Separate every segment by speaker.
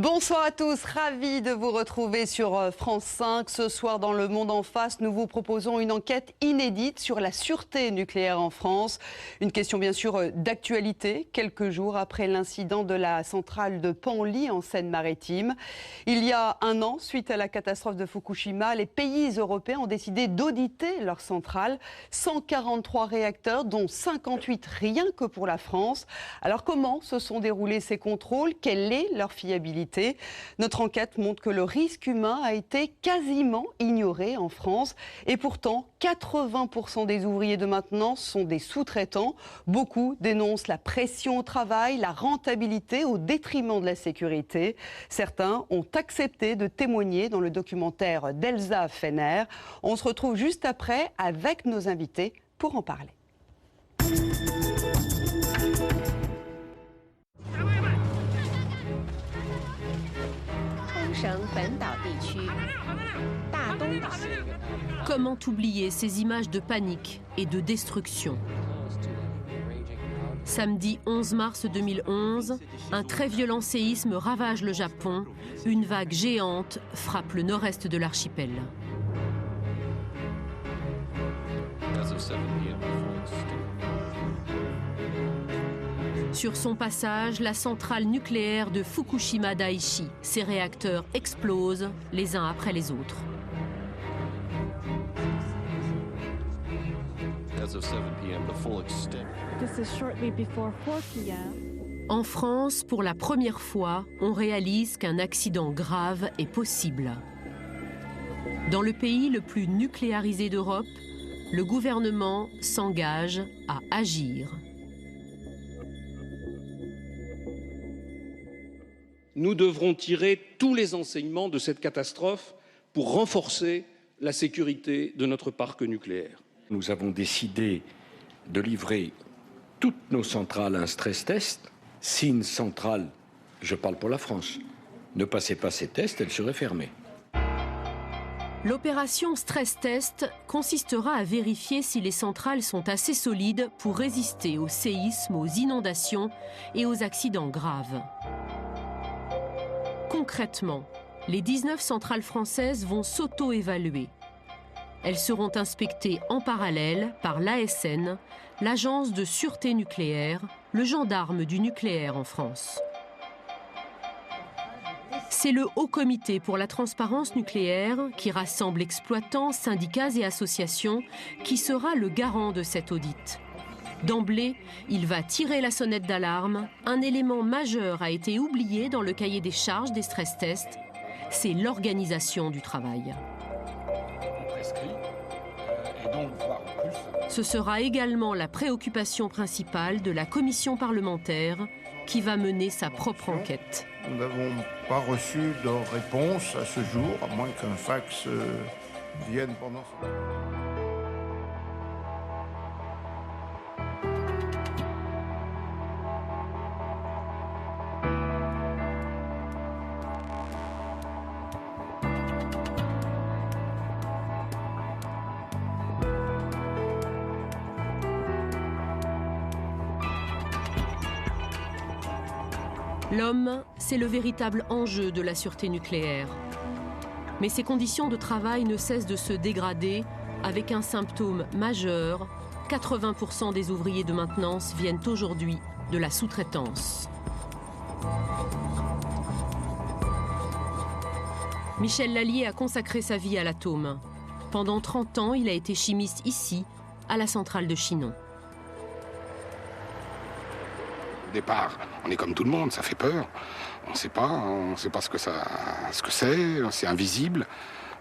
Speaker 1: Bonsoir à tous, ravi de vous retrouver sur France 5. Ce soir dans Le Monde en face, nous vous proposons une enquête inédite sur la sûreté nucléaire en France. Une question bien sûr d'actualité, quelques jours après l'incident de la centrale de Penly en Seine-Maritime. Il y a un an, suite à la catastrophe de Fukushima, les pays européens ont décidé d'auditer leur centrale. 143 réacteurs, dont 58 rien que pour la France. Alors comment se sont déroulés ces contrôles? Quelle est leur fiabilité? Notre enquête montre que le risque humain a été quasiment ignoré en France. Et pourtant, 80% des ouvriers de maintenance sont des sous-traitants. Beaucoup dénoncent la pression au travail, la rentabilité au détriment de la sécurité. Certains ont accepté de témoigner dans le documentaire d'Elsa Fener. On se retrouve juste après avec nos invités pour en parler.
Speaker 2: Comment oublier ces images de panique et de destruction? Samedi 11 mars 2011, un très violent séisme ravage le Japon. Une vague géante frappe le nord-est de l'archipel. Sur son passage, la centrale nucléaire de Fukushima Daiichi. Ses réacteurs explosent les uns après les autres. En France, pour la première fois, on réalise qu'un accident grave est possible. Dans le pays le plus nucléarisé d'Europe, le gouvernement s'engage à agir.
Speaker 3: Nous devrons tirer tous les enseignements de cette catastrophe pour renforcer la sécurité de notre parc nucléaire.
Speaker 4: Nous avons décidé de livrer toutes nos centrales à un stress test. Si une centrale, je parle pour la France, ne passait pas ces tests, elle serait fermée.
Speaker 2: L'opération stress test consistera à vérifier si les centrales sont assez solides pour résister aux séismes, aux inondations et aux accidents graves. Concrètement, les 19 centrales françaises vont s'auto-évaluer. Elles seront inspectées en parallèle par l'ASN, l'Agence de sûreté nucléaire, le gendarme du nucléaire en France. C'est le Haut Comité pour la transparence nucléaire qui rassemble exploitants, syndicats et associations qui sera le garant de cet audit. D'emblée, il va tirer la sonnette d'alarme. Un élément majeur a été oublié dans le cahier des charges des stress tests, c'est l'organisation du travail. Ce sera également la préoccupation principale de la commission parlementaire qui va mener sa propre enquête.
Speaker 5: Nous n'avons pas reçu de réponse à ce jour, à moins qu'un fax vienne pendant ce temps.
Speaker 2: L'homme, c'est le véritable enjeu de la sûreté nucléaire. Mais ses conditions de travail ne cessent de se dégrader avec un symptôme majeur. 80% des ouvriers de maintenance viennent aujourd'hui de la sous-traitance. Michel Lallier a consacré sa vie à l'atome. Pendant 30 ans, il a été chimiste ici, à la centrale de Chinon.
Speaker 6: Au départ, on est comme tout le monde, ça fait peur. On ne sait pas ce que c'est invisible.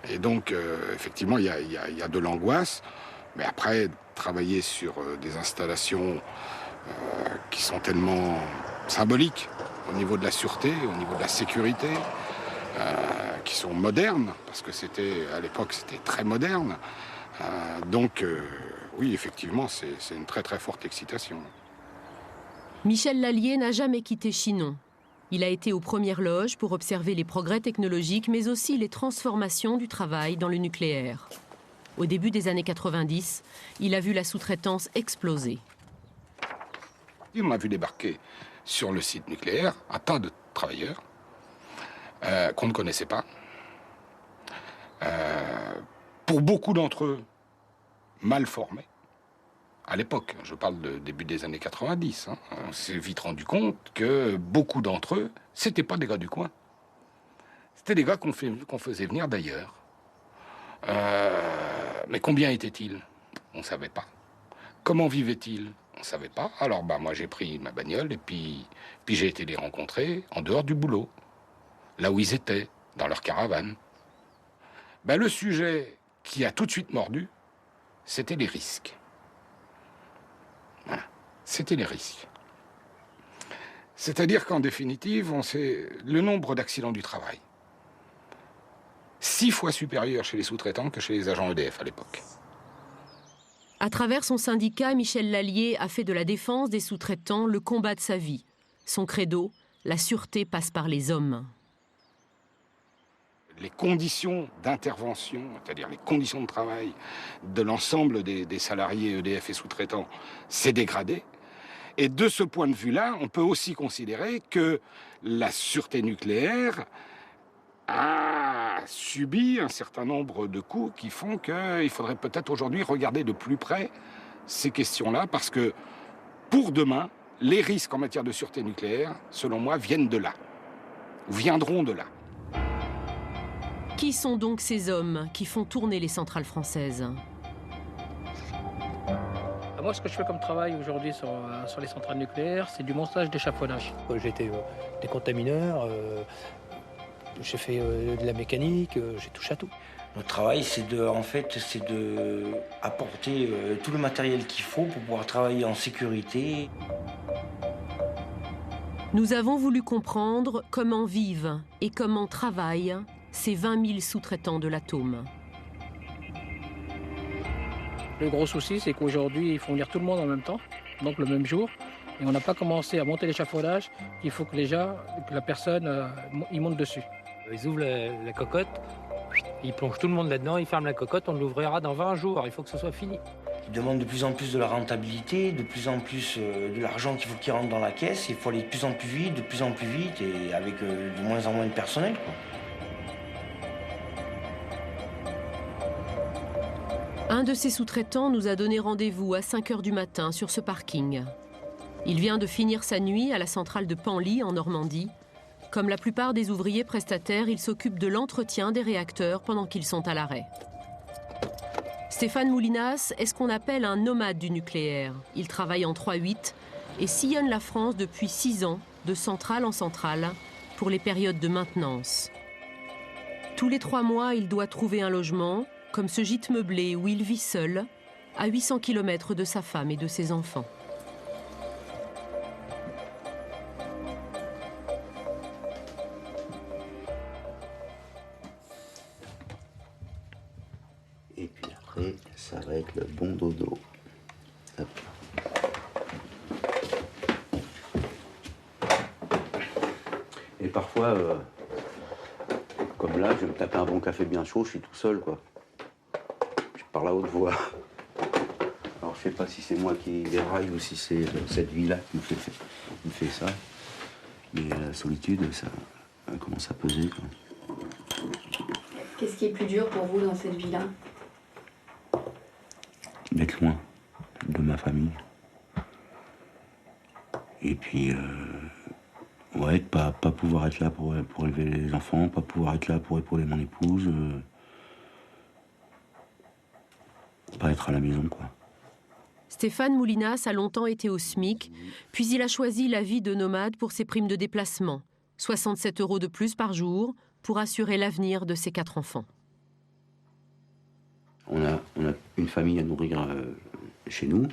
Speaker 6: Et donc, effectivement, il y a de l'angoisse. Mais après, travailler sur des installations qui sont tellement symboliques au niveau de la sûreté, au niveau de la sécurité, qui sont modernes, parce que à l'époque, c'était très moderne. Donc, oui, effectivement, c'est une très très forte excitation.
Speaker 2: Michel Lallier n'a jamais quitté Chinon. Il a été aux premières loges pour observer les progrès technologiques, mais aussi les transformations du travail dans le nucléaire. Au début des années 90, il a vu la sous-traitance exploser.
Speaker 6: On a vu débarquer sur le site nucléaire un tas de travailleurs qu'on ne connaissait pas. Pour beaucoup d'entre eux, mal formés. À l'époque, je parle de début des années 90, on s'est vite rendu compte que beaucoup d'entre eux, c'était pas des gars du coin. C'était des gars qu'on faisait venir d'ailleurs. Mais combien étaient-ils? On ne savait pas. Comment vivaient-ils? On ne savait pas. Alors moi j'ai pris ma bagnole et puis j'ai été les rencontrer en dehors du boulot, là où ils étaient, dans leur caravane. Le sujet qui a tout de suite mordu, c'était les risques. Voilà. C'était les risques. C'est-à-dire qu'en définitive, on sait le nombre d'accidents du travail. 6 fois supérieur chez les sous-traitants que chez les agents EDF à l'époque.
Speaker 2: À travers son syndicat, Michel Lallier a fait de la défense des sous-traitants le combat de sa vie. Son credo, la sûreté passe par les hommes.
Speaker 6: Les conditions d'intervention, c'est-à-dire les conditions de travail de l'ensemble des salariés EDF et sous-traitants, s'est dégradé. Et de ce point de vue-là, on peut aussi considérer que la sûreté nucléaire a subi un certain nombre de coups qui font qu'il faudrait peut-être aujourd'hui regarder de plus près ces questions-là, parce que pour demain, les risques en matière de sûreté nucléaire, selon moi, viennent de là, ou viendront de là.
Speaker 2: Qui sont donc ces hommes qui font tourner les centrales françaises?
Speaker 7: Moi, ce que je fais comme travail aujourd'hui sur les centrales nucléaires, c'est du montage d'échafaudage. J'ai été décontamineur, j'ai fait de la mécanique, j'ai touché à tout.
Speaker 8: Notre travail, c'est de apporter tout le matériel qu'il faut pour pouvoir travailler en sécurité.
Speaker 2: Nous avons voulu comprendre comment vivent et comment travaillent ces 20 000 sous-traitants de l'atome.
Speaker 7: Le gros souci, c'est qu'aujourd'hui, ils font venir tout le monde en même temps, donc le même jour. Et on n'a pas commencé à monter l'échafaudage. Il faut que la personne, il monte dessus.
Speaker 9: Ils ouvrent la cocotte, ils plongent tout le monde là-dedans, ils ferment la cocotte, on l'ouvrira dans 20 jours. Il faut que ce soit fini.
Speaker 8: Ils demandent de plus en plus de la rentabilité, de plus en plus de l'argent qu'il faut qu'il rentre dans la caisse. Il faut aller de plus en plus vite et avec de moins en moins de personnel, quoi.
Speaker 2: Un de ses sous-traitants nous a donné rendez-vous à 5 h du matin sur ce parking. Il vient de finir sa nuit à la centrale de Penly, en Normandie. Comme la plupart des ouvriers prestataires, il s'occupe de l'entretien des réacteurs pendant qu'ils sont à l'arrêt. Stéphane Moulinas est ce qu'on appelle un nomade du nucléaire. Il travaille en 3-8 et sillonne la France depuis 6 ans, de centrale en centrale, pour les périodes de maintenance. Tous les 3 mois, il doit trouver un logement, comme ce gîte meublé où il vit seul, à 800 km de sa femme et de ses enfants.
Speaker 10: Et puis après, ça va être le bon dodo. Hop. Et parfois, comme là, je vais me taper un bon café bien chaud, je suis tout seul, quoi. Par la haute voix. Alors je sais pas si c'est moi qui déraille ou si c'est cette vie-là qui me fait ça. Mais la solitude, ça commence à peser, quoi.
Speaker 11: Qu'est-ce qui est plus dur pour vous dans cette vie-là?
Speaker 10: D'être loin de ma famille. Et puis, ouais, de pas pouvoir être là pour élever les enfants, pas pouvoir être là pour épauler mon épouse. Pas être à la maison, quoi.
Speaker 2: Stéphane Moulinas a longtemps été au SMIC, puis il a choisi la vie de nomade pour ses primes de déplacement. 67 € de plus par jour pour assurer l'avenir de ses 4 enfants.
Speaker 10: On a une famille à nourrir chez nous.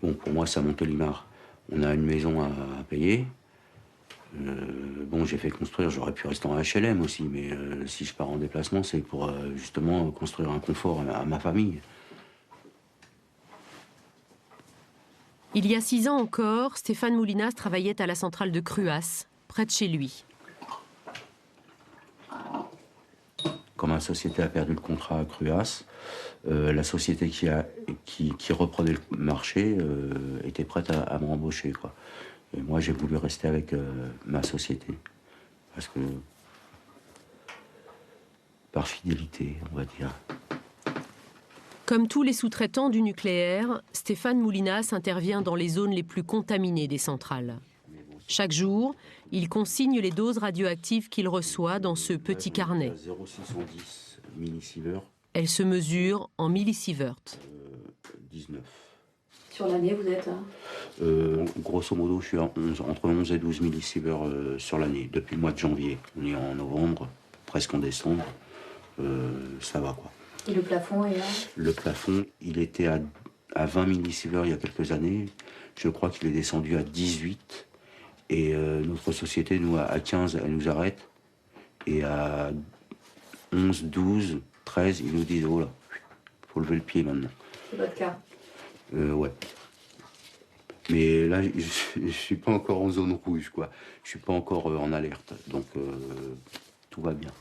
Speaker 10: Bon, pour moi, c'est à Montélimar. On a une maison à payer. Bon, j'ai fait construire, j'aurais pu rester en HLM aussi, mais si je pars en déplacement, c'est pour justement construire un confort à ma famille.
Speaker 2: Il y a 6 ans encore, Stéphane Moulinas travaillait à la centrale de Cruas, près de chez lui.
Speaker 10: Quand ma société a perdu le contrat à Cruas, la société qui reprenait le marché était prête à m'embaucher, quoi. Et moi, j'ai voulu rester avec ma société. Parce que par fidélité, on va dire.
Speaker 2: Comme tous les sous-traitants du nucléaire, Stéphane Moulinas intervient dans les zones les plus contaminées des centrales. Chaque jour, il consigne les doses radioactives qu'il reçoit dans ce petit carnet.
Speaker 10: 0,610 millisieverts.
Speaker 2: Elles se mesurent en millisieverts.
Speaker 10: 19.
Speaker 11: Sur l'année, vous êtes
Speaker 10: grosso modo, je suis à entre 11 et 12 millisieverts sur l'année, depuis le mois de janvier. On est en novembre, presque en décembre. Ça va, quoi.
Speaker 11: Et le plafond est là? Le
Speaker 10: plafond, il était à 20 millisieverts il y a quelques années. Je crois qu'il est descendu à 18. Et notre société, nous, à 15, elle nous arrête. Et à 11, 12, 13, ils nous disent, oh là, faut lever le pied maintenant.
Speaker 11: C'est votre cas?
Speaker 10: Ouais. Mais là, je suis pas encore en zone rouge, quoi. Je suis pas encore en alerte. Donc, tout va bien.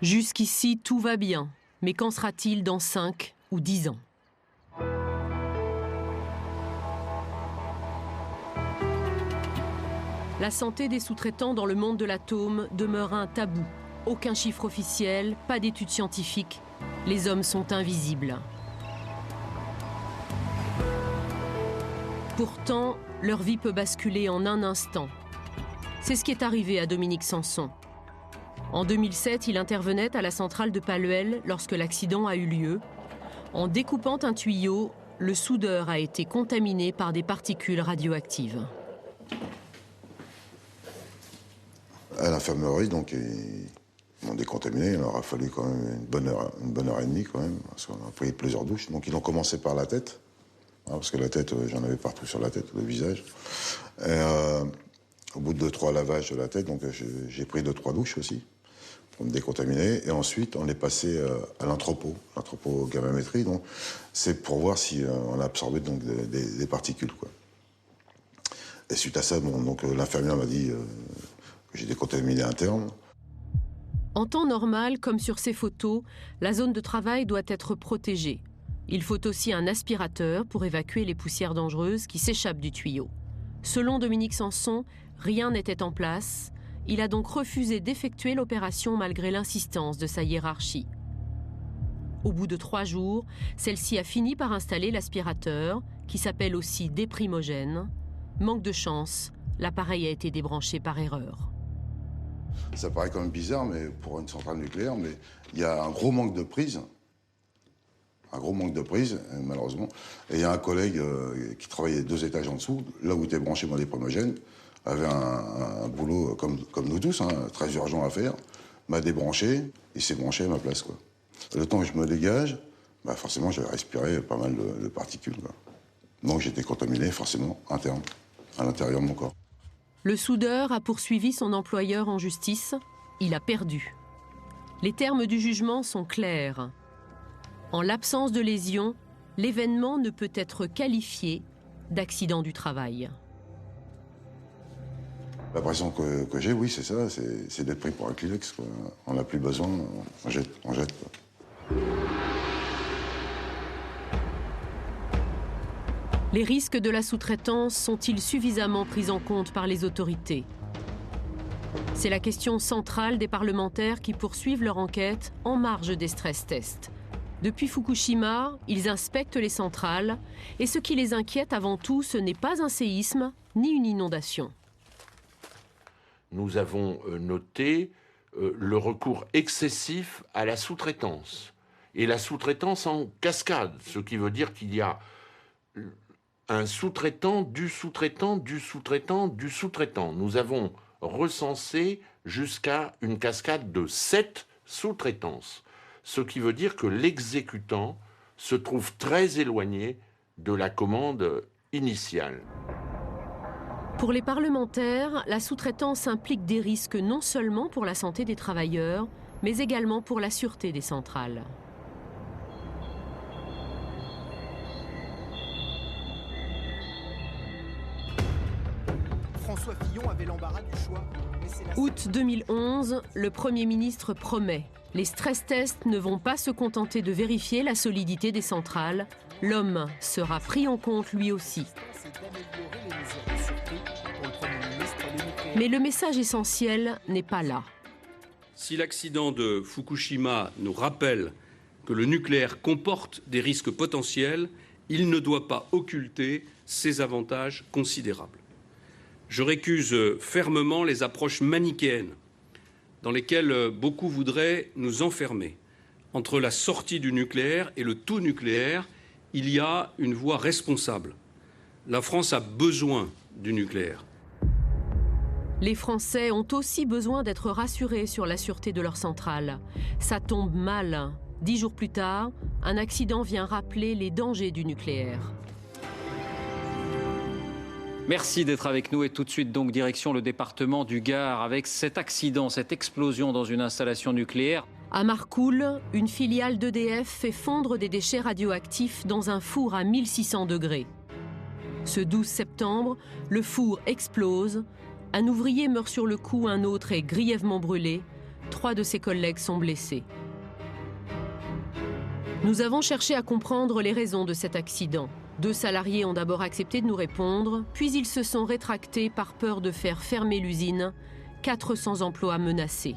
Speaker 2: Jusqu'ici, tout va bien. Mais qu'en sera-t-il dans 5 ou 10 ans? La santé des sous-traitants dans le monde de l'atome demeure un tabou. Aucun chiffre officiel, pas d'études scientifiques. Les hommes sont invisibles. Pourtant, leur vie peut basculer en un instant. C'est ce qui est arrivé à Dominique Sanson. En 2007, il intervenait à la centrale de Paluel lorsque l'accident a eu lieu. En découpant un tuyau, le soudeur a été contaminé par des particules radioactives.
Speaker 12: À l'infirmerie, donc, ils m'ont décontaminé. Il aura fallu quand même une bonne heure et demie, quand même, parce qu'on a pris plusieurs douches. Donc, ils ont commencé par la tête, parce que la tête, j'en avais partout sur la tête, le visage. Et, au bout de 2-3 lavages de la tête, donc j'ai pris 2-3 douches aussi, pour me décontaminer. Et ensuite, on est passé à l'anthropo gammamétrie. Donc, c'est pour voir si on a absorbé donc, des particules, quoi. Et suite à ça, bon, donc, l'infirmière m'a dit que j'ai décontaminé interne.
Speaker 2: En temps normal, comme sur ces photos, la zone de travail doit être protégée. Il faut aussi un aspirateur pour évacuer les poussières dangereuses qui s'échappent du tuyau. Selon Dominique Sanson, rien n'était en place. Il a donc refusé d'effectuer l'opération malgré l'insistance de sa hiérarchie. Au bout de 3 jours, celle-ci a fini par installer l'aspirateur, qui s'appelle aussi déprimogène. Manque de chance, l'appareil a été débranché par erreur.
Speaker 12: Ça paraît quand même bizarre, mais pour une centrale nucléaire, mais il y a un gros manque de prise. Malheureusement. Et il y a un collègue qui travaillait 2 étages en dessous, là où était branché mon déprimogène, avait un boulot comme nous tous, très urgent à faire, m'a débranché, il s'est branché à ma place, quoi. Le temps que je me dégage, bah forcément, j'avais respiré pas mal de particules, quoi. Donc j'étais contaminé, forcément, interne, à l'intérieur de mon corps.
Speaker 2: Le soudeur a poursuivi son employeur en justice. Il a perdu. Les termes du jugement sont clairs. En l'absence de lésion, l'événement ne peut être qualifié d'accident du travail.
Speaker 12: L'impression que j'ai, oui, c'est ça, c'est d'être pris pour un Kleenex, quoi. On n'a plus besoin, on jette, quoi.
Speaker 2: Les risques de la sous-traitance sont-ils suffisamment pris en compte par les autorités? C'est la question centrale des parlementaires qui poursuivent leur enquête en marge des stress tests. Depuis Fukushima, ils inspectent les centrales et ce qui les inquiète avant tout, ce n'est pas un séisme ni une inondation.
Speaker 13: Nous avons noté le recours excessif à la sous-traitance. Et la sous-traitance en cascade, ce qui veut dire qu'il y a un sous-traitant, du sous-traitant, du sous-traitant, du sous-traitant. Nous avons recensé jusqu'à une cascade de 7 sous-traitances, ce qui veut dire que l'exécutant se trouve très éloigné de la commande initiale.
Speaker 2: Pour les parlementaires, la sous-traitance implique des risques non seulement pour la santé des travailleurs, mais également pour la sûreté des centrales.
Speaker 14: François Fillon avait l'embarras du choix.
Speaker 2: Août 2011, le Premier ministre promet. Les stress tests ne vont pas se contenter de vérifier la solidité des centrales. L'homme sera pris en compte lui aussi. Mais le message essentiel n'est pas là.
Speaker 3: Si l'accident de Fukushima nous rappelle que le nucléaire comporte des risques potentiels, il ne doit pas occulter ses avantages considérables. Je récuse fermement les approches manichéennes dans lesquelles beaucoup voudraient nous enfermer. Entre la sortie du nucléaire et le tout nucléaire, il y a une voie responsable. La France a besoin du nucléaire.
Speaker 2: Les Français ont aussi besoin d'être rassurés sur la sûreté de leur centrale. Ça tombe mal. 10 jours plus tard, un accident vient rappeler les dangers du nucléaire.
Speaker 15: Merci d'être avec nous et tout de suite donc direction le département du Gard avec cet accident, cette explosion dans une installation nucléaire.
Speaker 2: À Marcoule, une filiale d'EDF fait fondre des déchets radioactifs dans un four à 1600 degrés. Ce 12 septembre, le four explose. Un ouvrier meurt sur le coup, un autre est grièvement brûlé. 3 de ses collègues sont blessés. Nous avons cherché à comprendre les raisons de cet accident. 2 salariés ont d'abord accepté de nous répondre, puis ils se sont rétractés par peur de faire fermer l'usine. 400 emplois menacés.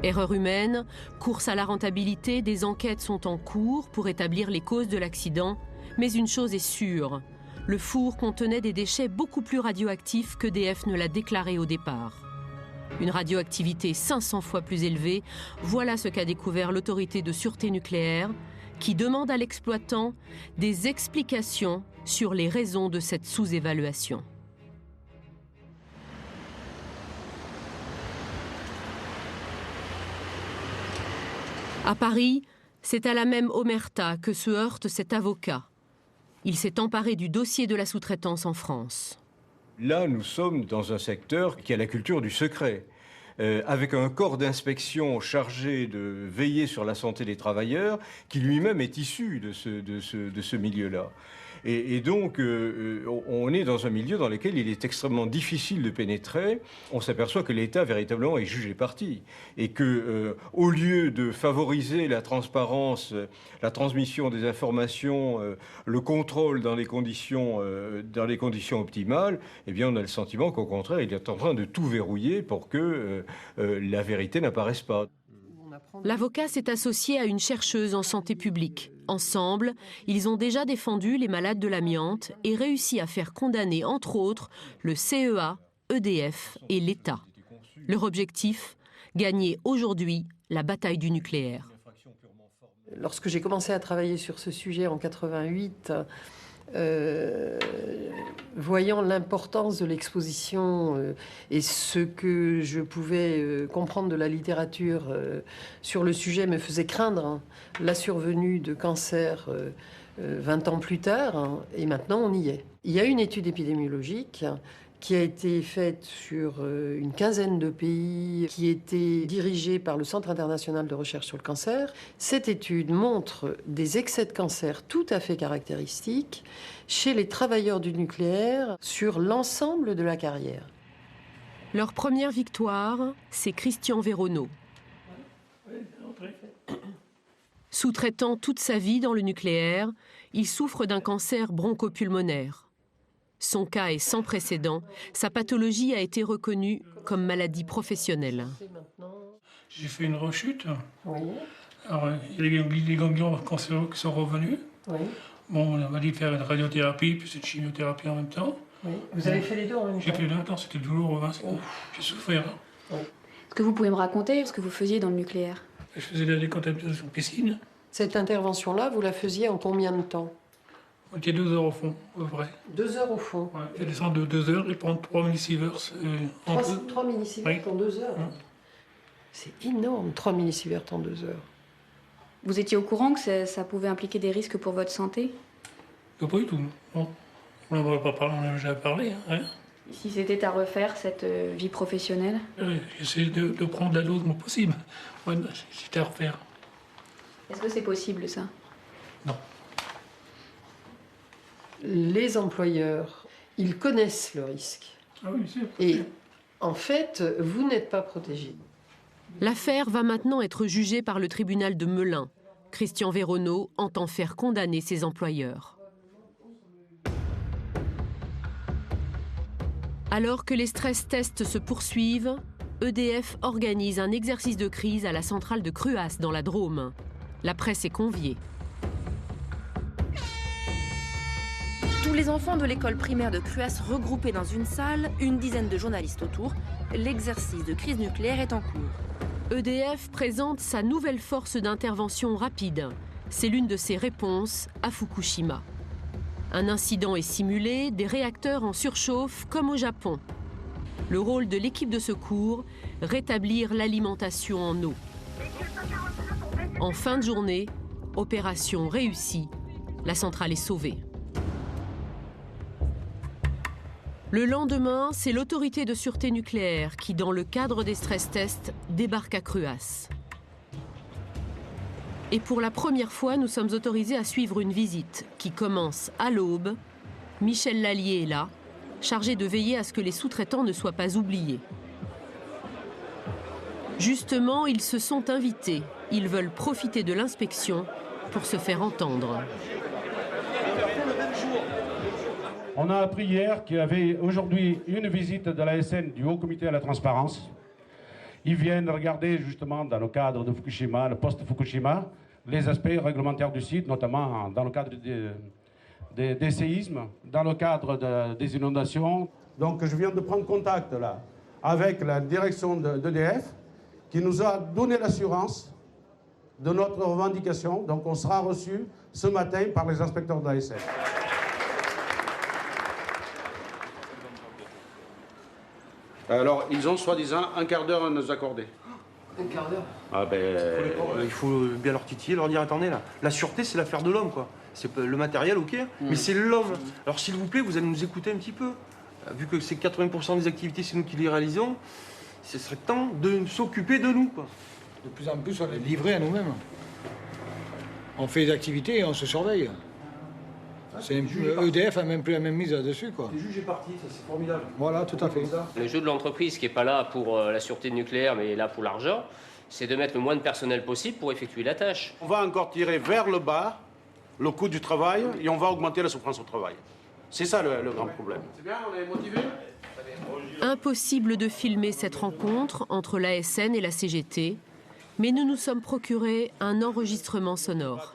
Speaker 2: Erreur humaine, course à la rentabilité, des enquêtes sont en cours pour établir les causes de l'accident. Mais une chose est sûre, le four contenait des déchets beaucoup plus radioactifs qu'EDF ne l'a déclaré au départ. Une radioactivité 500 fois plus élevée, voilà ce qu'a découvert l'autorité de sûreté nucléaire, qui demande à l'exploitant des explications sur les raisons de cette sous-évaluation. À Paris, c'est à la même omerta que se heurte cet avocat. Il s'est emparé du dossier de la sous-traitance en France.
Speaker 16: Là, nous sommes dans un secteur qui a la culture du secret, avec un corps d'inspection chargé de veiller sur la santé des travailleurs, qui lui-même est issu de ce milieu-là. Et donc, on est dans un milieu dans lequel il est extrêmement difficile de pénétrer. On s'aperçoit que l'État, véritablement, est jugé parti. Et que, au lieu de favoriser la transparence, la transmission des informations, le contrôle dans les conditions optimales, eh bien, on a le sentiment qu'au contraire, il est en train de tout verrouiller pour que la vérité n'apparaisse pas.
Speaker 2: L'avocat s'est associé à une chercheuse en santé publique. Ensemble, ils ont déjà défendu les malades de l'amiante et réussi à faire condamner, entre autres, le CEA, EDF et l'État. Leur objectif, gagner aujourd'hui la bataille du nucléaire.
Speaker 17: Lorsque j'ai commencé à travailler sur ce sujet en 88, voyant l'importance de l'exposition et ce que je pouvais comprendre de la littérature sur le sujet me faisait craindre la survenue de cancers 20 ans plus tard, et maintenant on y est. Il y a une étude épidémiologique qui a été faite sur une quinzaine de pays, qui était dirigée par le Centre international de recherche sur le cancer. Cette étude montre des excès de cancer tout à fait caractéristiques chez les travailleurs du nucléaire sur l'ensemble de la carrière.
Speaker 2: Leur première victoire, c'est Christian Véronneau. Sous-traitant toute sa vie dans le nucléaire, il souffre d'un cancer bronchopulmonaire. Son cas est sans précédent. Sa pathologie a été reconnue comme maladie professionnelle.
Speaker 18: J'ai fait une rechute.
Speaker 17: Oui.
Speaker 18: Alors, il y a les ganglions cancéreux qui sont revenus.
Speaker 17: Oui.
Speaker 18: Bon, on m'a dit de faire une radiothérapie, puis une chimiothérapie en même temps.
Speaker 17: Oui. Vous avez fait les deux en même temps?
Speaker 18: J'ai fait les deux en même temps, c'était douloureux. Hein, j'ai souffert.
Speaker 11: Oui. Est-ce que vous pouvez me raconter ce que vous faisiez dans le nucléaire?
Speaker 18: Je faisais de la décontamination de piscine.
Speaker 17: Cette intervention-là, vous la faisiez en combien de temps?
Speaker 18: On était 2 heures au fond, à peu près.
Speaker 17: 2 heures au fond?
Speaker 18: Ouais, je descends de 2 heures et prendre 3 millisieverts.
Speaker 17: 3 millisieverts en 2 heures? C'est énorme, 3 millisieverts en 2 heures.
Speaker 11: Vous étiez au courant que ça pouvait impliquer des risques pour votre santé?
Speaker 18: Pas du tout, non. On n'en avait pas parlé, on n'en avait jamais parlé. Hein.
Speaker 11: Si c'était à refaire, cette vie professionnelle?
Speaker 18: J'essaie de prendre la dose possible. Ouais, c'était à refaire.
Speaker 11: Est-ce que c'est possible, ça?
Speaker 18: Non.
Speaker 17: Les employeurs, ils connaissent le risque.
Speaker 18: Ah oui, sûr.
Speaker 17: Et en fait, vous n'êtes pas protégé.
Speaker 2: L'affaire va maintenant être jugée par le tribunal de Melun. Christian Véronneau entend faire condamner ses employeurs. Alors que les stress tests se poursuivent, EDF organise un exercice de crise à la centrale de Cruas dans la Drôme. La presse est conviée.
Speaker 19: Tous les enfants de l'école primaire de Cruas regroupés dans une salle, une dizaine de journalistes autour. L'exercice de crise nucléaire est en cours.
Speaker 2: EDF présente sa nouvelle force d'intervention rapide. C'est l'une de ses réponses à Fukushima. Un incident est simulé, des réacteurs en surchauffe comme au Japon. Le rôle de l'équipe de secours, rétablir l'alimentation en eau. En fin de journée, opération réussie, la centrale est sauvée. Le lendemain, c'est l'autorité de sûreté nucléaire qui, dans le cadre des stress tests, débarque à Cruas. Et pour la première fois, nous sommes autorisés à suivre une visite qui commence à l'aube. Michel Lallier est là, chargé de veiller à ce que les sous-traitants ne soient pas oubliés. Justement, ils se sont invités. Ils veulent profiter de l'inspection pour se faire entendre.
Speaker 20: On a appris hier qu'il y avait aujourd'hui une visite de l'ASN du Haut Comité à la Transparence. Ils viennent regarder justement dans le cadre de Fukushima, le post-Fukushima, les aspects réglementaires du site, notamment dans le cadre des séismes, dans le cadre des inondations. Donc je viens de prendre contact là avec la direction d'EDF qui nous a donné l'assurance de notre revendication. Donc on sera reçu ce matin par les inspecteurs de l'ASN.
Speaker 21: Alors, ils ont soi-disant un quart d'heure à nous accorder.
Speaker 22: Un quart d'heure?
Speaker 21: Ah ben...
Speaker 22: Il faut bien leur titiller, leur dire, attendez là, la sûreté c'est l'affaire de l'homme quoi. C'est le matériel, ok, mais c'est l'homme. Alors s'il vous plaît, vous allez nous écouter un petit peu. Vu que c'est 80% des activités, c'est nous qui les réalisons, ce serait temps de s'occuper de nous quoi.
Speaker 23: De plus en plus, on est livré à nous-mêmes. On fait des activités et on se surveille. EDF a même plus la même mise là-dessus, quoi.
Speaker 22: Le juge est parti, ça c'est formidable.
Speaker 23: Voilà, tout à fait.
Speaker 24: Le jeu de l'entreprise qui n'est pas là pour la sûreté nucléaire, mais est là pour l'argent, c'est de mettre le moins de personnel possible pour effectuer la tâche.
Speaker 21: On va encore tirer vers le bas le coût du travail et on va augmenter la souffrance au travail. C'est ça le grand problème. C'est bien, on est motivé.
Speaker 2: Impossible de filmer cette rencontre entre l'ASN et la CGT, mais nous nous sommes procuré un enregistrement sonore.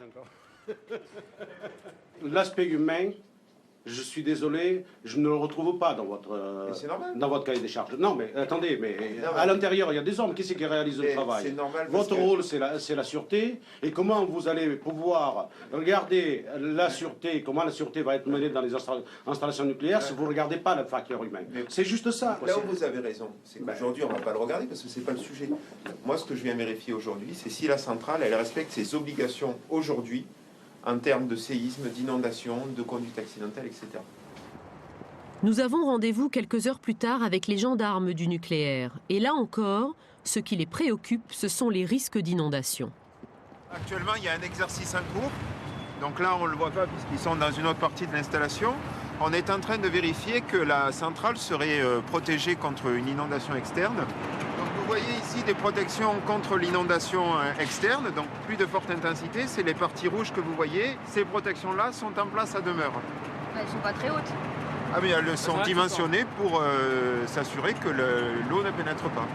Speaker 21: L'aspect humain, je suis désolé, je ne le retrouve pas dans votre cahier des charges. Non, mais attendez, mais à l'intérieur, il y a des hommes. Qui c'est qui réalise le travail? Votre rôle, c'est la sûreté. Et comment vous allez pouvoir regarder la sûreté, comment la sûreté va être menée dans les installations nucléaires si vous ne regardez pas le facteur humain? C'est juste ça.
Speaker 25: Là où vous avez raison, c'est qu'aujourd'hui, on ne va pas le regarder parce que ce n'est pas le sujet. Moi, ce que je viens vérifier aujourd'hui, c'est si la centrale, elle respecte ses obligations aujourd'hui en termes de séisme, d'inondation, de conduite accidentelle, etc.
Speaker 2: Nous avons rendez-vous quelques heures plus tard avec les gendarmes du nucléaire. Et là encore, ce qui les préoccupe, ce sont les risques d'inondation.
Speaker 26: Actuellement, il y a un exercice en cours. Donc là, on ne le voit pas puisqu'ils sont dans une autre partie de l'installation. On est en train de vérifier que la centrale serait protégée contre une inondation externe. Donc vous voyez ici des protections contre l'inondation externe, donc plus de forte intensité. C'est les parties rouges que vous voyez. Ces protections-là sont en place à demeure.
Speaker 11: Elles ne sont pas très hautes.
Speaker 26: Ah mais elles sont dimensionnées pour s'assurer que l'eau ne pénètre pas.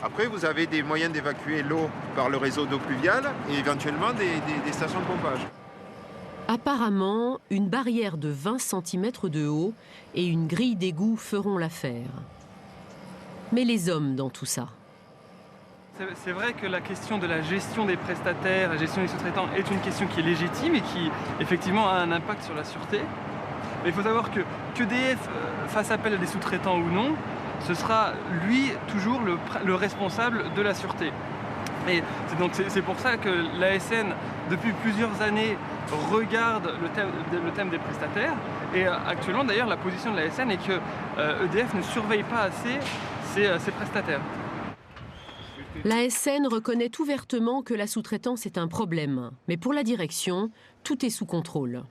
Speaker 26: Après, vous avez des moyens d'évacuer l'eau par le réseau d'eau pluviale et éventuellement des stations de pompage.
Speaker 2: Apparemment, une barrière de 20 cm de haut et une grille d'égout feront l'affaire. Mais les hommes dans tout ça?
Speaker 27: C'est vrai que la question de la gestion des prestataires, la gestion des sous-traitants est une question qui est légitime et qui effectivement a un impact sur la sûreté. Mais il faut savoir que qu'EDF fasse appel à des sous-traitants ou non, ce sera lui toujours le responsable de la sûreté. Et c'est pour ça que l'ASN, depuis plusieurs années, regarde le thème des prestataires. Et actuellement, d'ailleurs, la position de l'ASN est que EDF ne surveille pas assez ses prestataires.
Speaker 2: L'ASN reconnaît ouvertement que la sous-traitance est un problème. Mais pour la direction, tout est sous contrôle.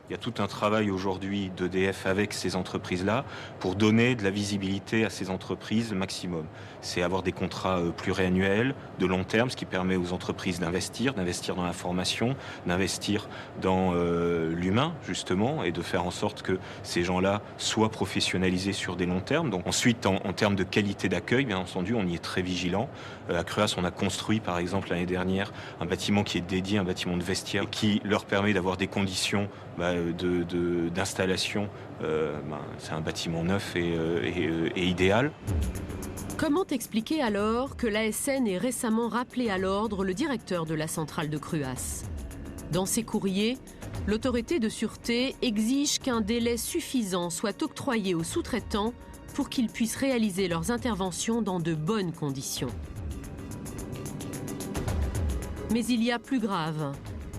Speaker 1: Il y a tout un travail aujourd'hui d'EDF avec ces entreprises-là pour donner de la visibilité à ces entreprises le maximum. C'est avoir des contrats pluriannuels, de long terme, ce qui permet aux entreprises d'investir dans la formation, d'investir dans l'humain, justement, et de faire en sorte que ces gens-là soient professionnalisés sur des longs termes. Donc ensuite, en termes de qualité d'accueil, bien entendu, on y est très vigilant. À Cruas, on a construit, par exemple, l'année dernière, un bâtiment qui est dédié, un bâtiment de vestiaire, qui leur permet d'avoir des conditions d'installation. C'est un bâtiment neuf et idéal.
Speaker 2: Comment expliquer alors que l'ASN ait récemment rappelé à l'ordre le directeur de la centrale de Cruas? Dans ses courriers, l'autorité de sûreté exige qu'un délai suffisant soit octroyé aux sous-traitants pour qu'ils puissent réaliser leurs interventions dans de bonnes conditions. Mais il y a plus grave.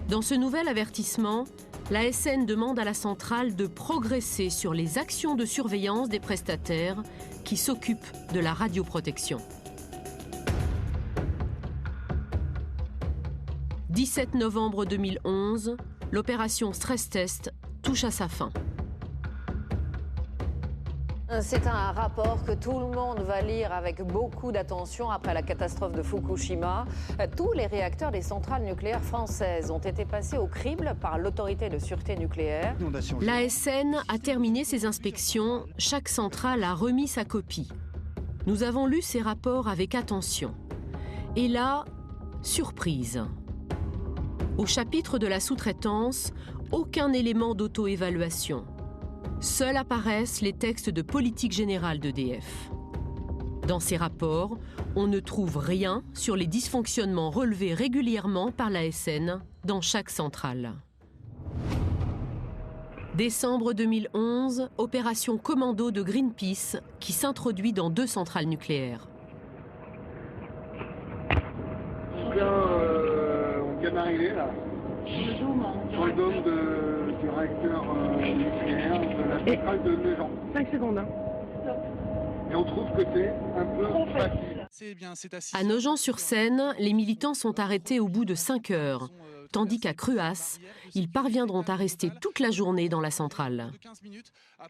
Speaker 2: Dans ce nouvel avertissement, l'ASN demande à la centrale de progresser sur les actions de surveillance des prestataires qui s'occupent de la radioprotection. 17 novembre 2011, l'opération Stress Test touche à sa fin.
Speaker 4: C'est un rapport que tout le monde va lire avec beaucoup d'attention après la catastrophe de Fukushima. Tous les réacteurs des centrales nucléaires françaises ont été passés au crible par l'autorité de sûreté nucléaire.
Speaker 2: L'ASN a terminé ses inspections, chaque centrale a remis sa copie. Nous avons lu ces rapports avec attention. Et là, surprise. Au chapitre de la sous-traitance, aucun élément d'auto-évaluation. Seuls apparaissent les textes de politique générale d'EDF. Dans ces rapports, on ne trouve rien sur les dysfonctionnements relevés régulièrement par l'ASN dans chaque centrale. Décembre 2011, opération commando de Greenpeace qui s'introduit dans 2 centrales nucléaires.
Speaker 5: On vient d'arriver là, sur le dôme du réacteur nucléaire de la centrale de Nogent. 5 secondes. Et on trouve que c'est un peu facile.
Speaker 2: À Nogent-sur-Seine, les militants sont arrêtés au bout de 5 heures, tandis qu'à Cruas, ils parviendront à rester toute la journée dans la centrale.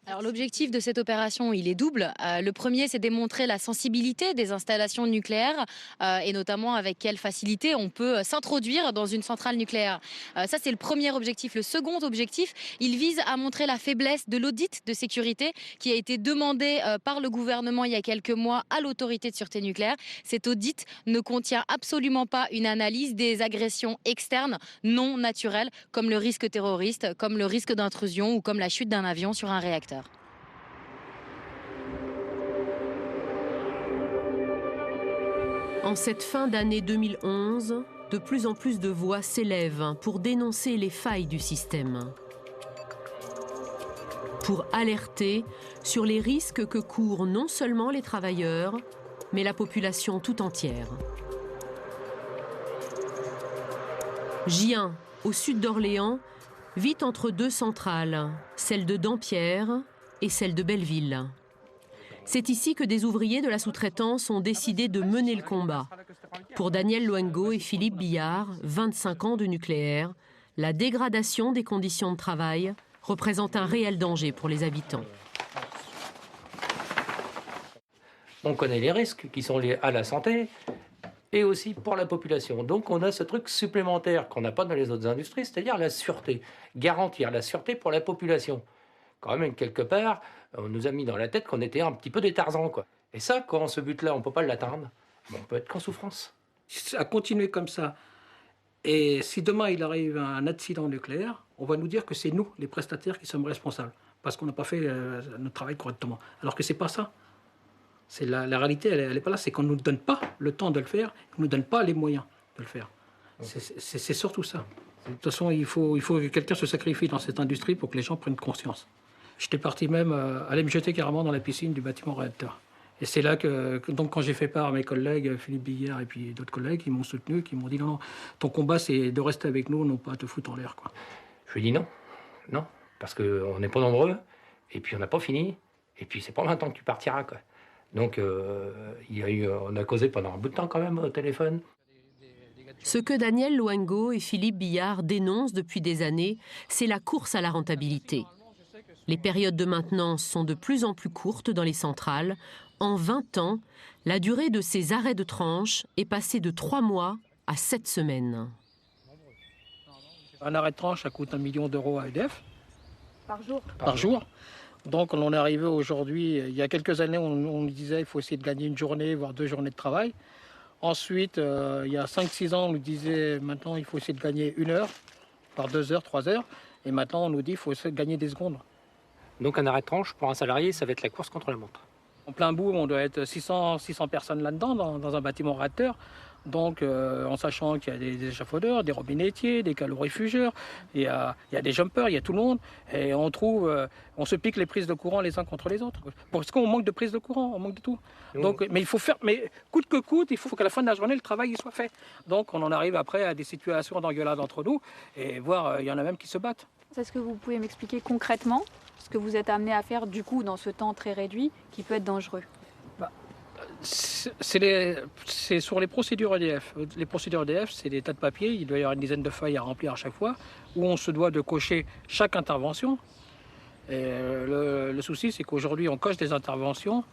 Speaker 6: Alors l'objectif de cette opération, il est double. Le premier, c'est démontrer la sensibilité des installations nucléaires et notamment avec quelle facilité on peut s'introduire dans une centrale nucléaire. Ça, c'est le premier objectif. Le second objectif, il vise à montrer la faiblesse de l'audit de sécurité qui a été demandé par le gouvernement il y a quelques mois à l'autorité de sûreté nucléaire. Cet audit ne contient absolument pas une analyse des agressions externes non naturelles, comme le risque terroriste, comme le risque d'intrusion ou comme la chute d'un avion sur un réacteur.
Speaker 2: En cette fin d'année 2011, de plus en plus de voix s'élèvent pour dénoncer les failles du système. Pour alerter sur les risques que courent non seulement les travailleurs, mais la population tout entière. Gien, au sud d'Orléans, vit entre 2 centrales, celle de Dampierre et celle de Belleville. C'est ici que des ouvriers de la sous-traitance ont décidé de mener le combat. Pour Daniel Loengo et Philippe Billard, 25 ans de nucléaire, la dégradation des conditions de travail représente un réel danger pour les habitants.
Speaker 7: On connaît les risques qui sont liés à la santé et aussi pour la population. Donc on a ce truc supplémentaire qu'on n'a pas dans les autres industries, c'est-à-dire la sûreté. Garantir la sûreté pour la population. Quand même, quelque part, on nous a mis dans la tête qu'on était un petit peu des Tarzans, quoi. Et ça, quand ce but-là, on ne peut pas l'atteindre, on peut être qu'en souffrance.
Speaker 18: À continuer comme ça, et si demain il arrive un accident nucléaire, on va nous dire que c'est nous, les prestataires, qui sommes responsables, parce qu'on n'a pas fait notre travail correctement. Alors que c'est pas ça. C'est la réalité, elle n'est pas là, c'est qu'on ne nous donne pas le temps de le faire, qu'on ne nous donne pas les moyens de le faire. C'est surtout ça. De toute façon, il faut que quelqu'un se sacrifie dans cette industrie pour que les gens prennent conscience. J'étais parti même aller me jeter carrément dans la piscine du bâtiment réacteur. Et c'est là que donc quand j'ai fait part à mes collègues, Philippe Billard et puis d'autres collègues, qui m'ont soutenu, qui m'ont dit non, ton combat c'est de rester avec nous, non pas te foutre en l'air, quoi.
Speaker 7: Je lui ai dit non, parce qu'on n'est pas nombreux, et puis on n'a pas fini, et puis c'est pas longtemps que tu partiras, quoi. Donc on a causé pendant un bout de temps quand même au téléphone.
Speaker 2: Ce que Daniel Loengo et Philippe Billard dénoncent depuis des années, c'est la course à la rentabilité. Les périodes de maintenance sont de plus en plus courtes dans les centrales. En 20 ans, la durée de ces arrêts de tranche est passée de 3 mois à 7 semaines.
Speaker 18: Un arrêt de tranche, ça coûte 1 million d'euros à EDF.
Speaker 11: Par jour.
Speaker 18: Par jour. Donc on est arrivé aujourd'hui, il y a quelques années, on nous disait qu'il faut essayer de gagner une journée, voire 2 journées de travail. Ensuite, il y a 5-6 ans, on nous disait maintenant il faut essayer de gagner 1 heure, par 2 heures, 3 heures. Et maintenant on nous dit qu'il faut essayer de gagner des secondes.
Speaker 7: Donc un arrêt de tranche, pour un salarié, ça va être la course contre la montre.
Speaker 18: En plein bout, on doit être 600 personnes là-dedans, dans un bâtiment réacteur. Donc, en sachant qu'il y a des échafaudeurs, des robinettiers, des calorifugeurs, il y a des jumpers, il y a tout le monde. Et on se pique les prises de courant les uns contre les autres. Parce qu'on manque de prises de courant, on manque de tout. Donc, mais il faut faire, mais coûte que coûte, il faut qu'à la fin de la journée, le travail il soit fait. Donc, on en arrive après à des situations d'engueulade entre nous, et voire, il y en a même qui se battent.
Speaker 11: Est-ce que vous pouvez m'expliquer concrètement ce que vous êtes amené à faire du coup dans ce temps très réduit qui peut être dangereux?
Speaker 18: C'est sur les procédures EDF. Les procédures EDF, c'est des tas de papiers. Il doit y avoir une dizaine de feuilles à remplir à chaque fois, où on se doit de cocher chaque intervention. Et le souci, c'est qu'aujourd'hui, on coche des interventions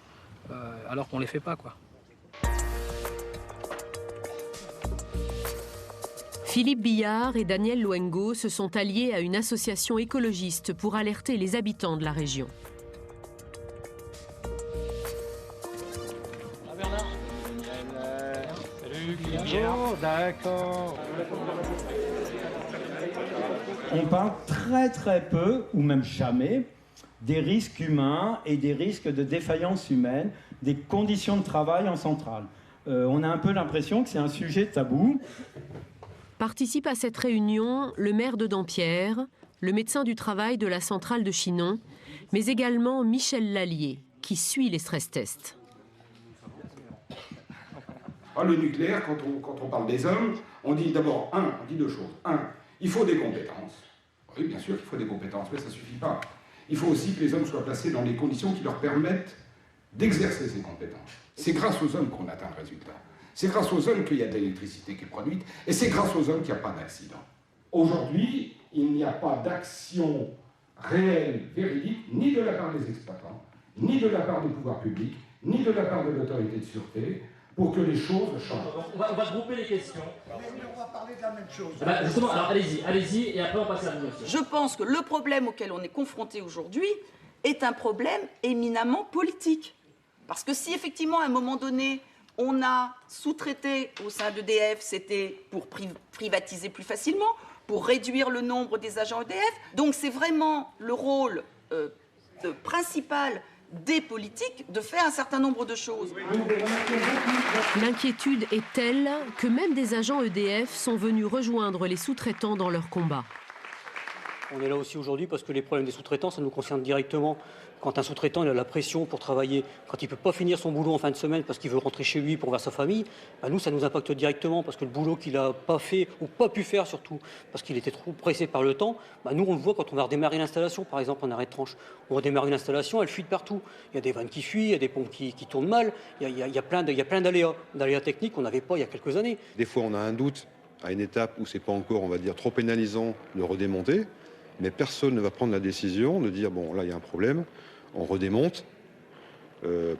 Speaker 18: alors qu'on ne les fait pas, quoi.
Speaker 2: Philippe Billard et Daniel Loengo se sont alliés à une association écologiste pour alerter les habitants de la région.
Speaker 3: Bonjour, d'accord.
Speaker 8: On parle très peu, ou même jamais, des risques humains et des risques de défaillance humaine, des conditions de travail en centrale. On a un peu l'impression que c'est un sujet tabou.
Speaker 2: Participe à cette réunion le maire de Dampierre, le médecin du travail de la centrale de Chinon, mais également Michel Lallier, qui suit les stress tests.
Speaker 9: Le nucléaire, quand on parle des hommes, on dit d'abord, on dit 2 choses. 1, il faut des compétences. Oui, bien sûr qu'il faut des compétences, mais ça ne suffit pas. Il faut aussi que les hommes soient placés dans les conditions qui leur permettent d'exercer ces compétences. C'est grâce aux hommes qu'on atteint le résultat. C'est grâce aux hommes qu'il y a de l'électricité qui est produite, et c'est grâce aux hommes qu'il n'y a pas d'accident. Aujourd'hui, il n'y a pas d'action réelle, véridique, ni de la part des exploitants, ni de la part des pouvoirs publics, ni de la part de l'autorité de sûreté, pour que les choses changent.
Speaker 10: On va grouper les questions.
Speaker 5: On va parler de la même chose.
Speaker 10: Justement, alors allez-y, et après on passe à la question.
Speaker 12: Je pense que le problème auquel on est confronté aujourd'hui est un problème éminemment politique. Parce que si effectivement, à un moment donné, on a sous-traité au sein d'EDF, c'était pour privatiser plus facilement, pour réduire le nombre des agents EDF. Donc c'est vraiment le rôle principal des politiques de faire un certain nombre de choses.
Speaker 2: L'inquiétude est telle que même des agents EDF sont venus rejoindre les sous-traitants dans leur combat.
Speaker 10: On est là aussi aujourd'hui parce que les problèmes des sous-traitants, ça nous concerne directement. Quand un sous-traitant il a la pression pour travailler, quand il ne peut pas finir son boulot en fin de semaine parce qu'il veut rentrer chez lui pour voir sa famille, nous, ça nous impacte directement parce que le boulot qu'il n'a pas fait, ou pas pu faire surtout, parce qu'il était trop pressé par le temps, nous, on le voit quand on va redémarrer l'installation, par exemple, en arrêt de tranche. On redémarre une installation, elle fuit de partout. Il y a des vannes qui fuient, il y a des pompes qui tournent mal, il y a plein d'aléas techniques qu'on n'avait pas il y a quelques années.
Speaker 13: Des fois, on a un doute à une étape où c'est pas encore, on va dire, trop pénalisant de redémonter, mais personne ne va prendre la décision de dire, bon, là, il y a un problème, on redémonte,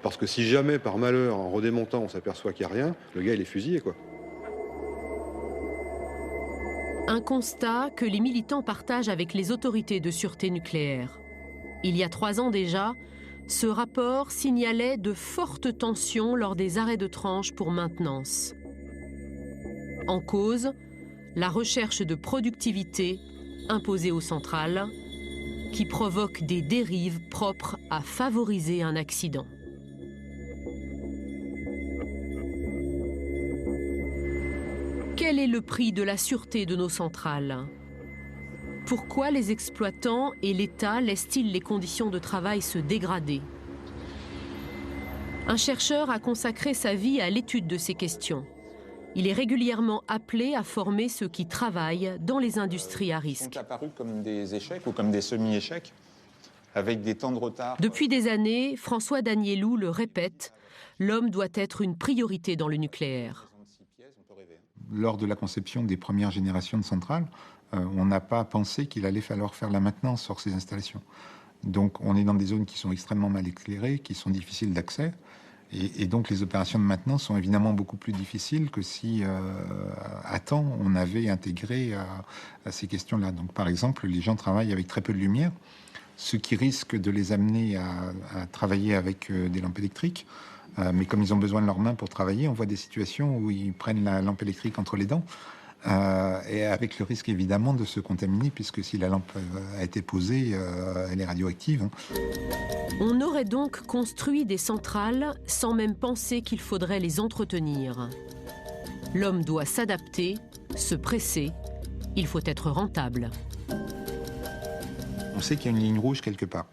Speaker 13: parce que si jamais, par malheur, en redémontant, on s'aperçoit qu'il n'y a rien, le gars, il est fusillé, quoi.
Speaker 2: Un constat que les militants partagent avec les autorités de sûreté nucléaire. Il y a 3 ans déjà, ce rapport signalait de fortes tensions lors des arrêts de tranche pour maintenance. En cause, la recherche de productivité imposée aux centrales, qui provoque des dérives propres à favoriser un accident. Quel est le prix de la sûreté de nos centrales? Pourquoi les exploitants et l'État laissent-ils les conditions de travail se dégrader? Un chercheur a consacré sa vie à l'étude de ces questions. Il est régulièrement appelé à former ceux qui travaillent dans les industries à risque.
Speaker 14: Ils sont apparus comme des échecs ou comme des semi-échecs, avec des temps de retard.
Speaker 2: Depuis des années, François Danielou le répète, l'homme doit être une priorité dans le nucléaire.
Speaker 14: lors de la conception des premières générations de centrales, on n'a pas pensé qu'il allait falloir faire la maintenance sur ces installations. Donc on est dans des zones qui sont extrêmement mal éclairées, qui sont difficiles d'accès. Et donc les opérations de maintenance sont évidemment beaucoup plus difficiles que si, à temps, on avait intégré à ces questions-là. Donc par exemple, les gens travaillent avec très peu de lumière, ce qui risque de les amener à travailler avec des lampes électriques. Mais comme ils ont besoin de leurs mains pour travailler, on voit des situations où ils prennent la lampe électrique entre les dents, et avec le risque évidemment de se contaminer, puisque si la lampe a été posée, elle est radioactive. Hein.
Speaker 2: On aurait donc construit des centrales sans même penser qu'il faudrait les entretenir. L'homme doit s'adapter, se presser, il faut être rentable.
Speaker 14: On sait qu'il y a une ligne rouge quelque part.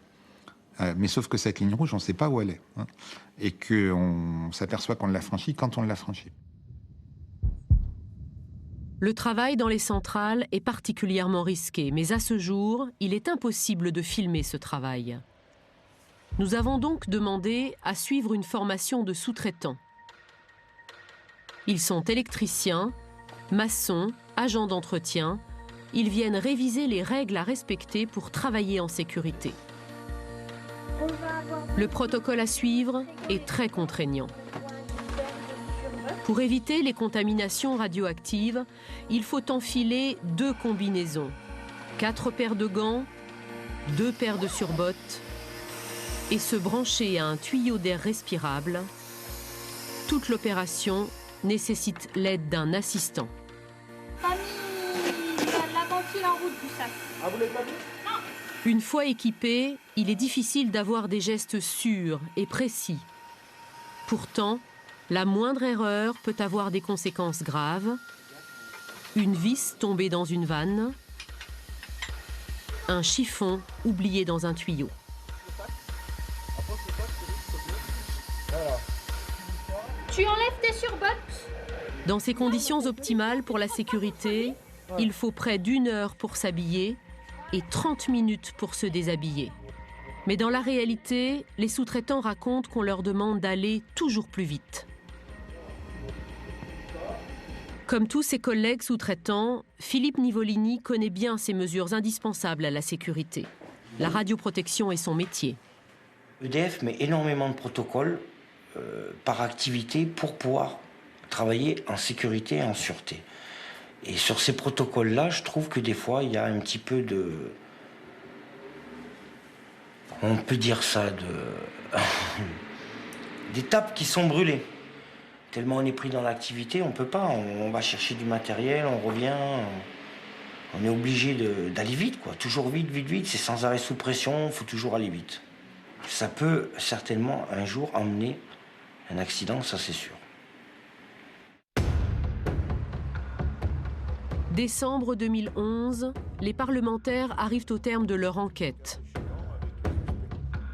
Speaker 14: Mais sauf que cette ligne rouge, on ne sait pas où elle est. Hein, et qu'on s'aperçoit qu'on l'a franchie quand on l'a franchie.
Speaker 2: Le travail dans les centrales est particulièrement risqué, mais à ce jour, il est impossible de filmer ce travail. Nous avons donc demandé à suivre une formation de sous-traitants. Ils sont électriciens, maçons, agents d'entretien. Ils viennent réviser les règles à respecter pour travailler en sécurité. Le protocole à suivre est très contraignant. Pour éviter les contaminations radioactives, il faut enfiler 2 combinaisons, 4 paires de gants, 2 paires de surbottes et se brancher à un tuyau d'air respirable. Toute l'opération nécessite l'aide d'un assistant.
Speaker 11: La cantine en route du sac.
Speaker 21: Ah, vous l'avez pas vu ?
Speaker 11: Non.
Speaker 2: Une fois équipé, il est difficile d'avoir des gestes sûrs et précis. Pourtant, la moindre erreur peut avoir des conséquences graves. Une vis tombée dans une vanne, un chiffon oublié dans un tuyau.
Speaker 11: Tu enlèves tes surbottes.
Speaker 2: Dans ces conditions optimales pour la sécurité, il faut près d'1 heure pour s'habiller et 30 minutes pour se déshabiller. Mais dans la réalité, les sous-traitants racontent qu'on leur demande d'aller toujours plus vite. Comme tous ses collègues sous-traitants, Philippe Nivolini connaît bien ces mesures indispensables à la sécurité. La radioprotection est son métier.
Speaker 15: EDF met énormément de protocoles par activité pour pouvoir travailler en sécurité et en sûreté. Et sur ces protocoles-là, je trouve que des fois, il y a un petit peu de... On peut dire ça, d'étapes qui sont brûlées. Tellement on est pris dans l'activité, on ne peut pas. On va chercher du matériel, on revient. On est obligé d'aller vite, quoi. Toujours vite, vite, vite. C'est sans arrêt sous pression, il faut toujours aller vite. Ça peut certainement un jour emmener un accident, ça c'est sûr.
Speaker 2: Décembre 2011, les parlementaires arrivent au terme de leur enquête.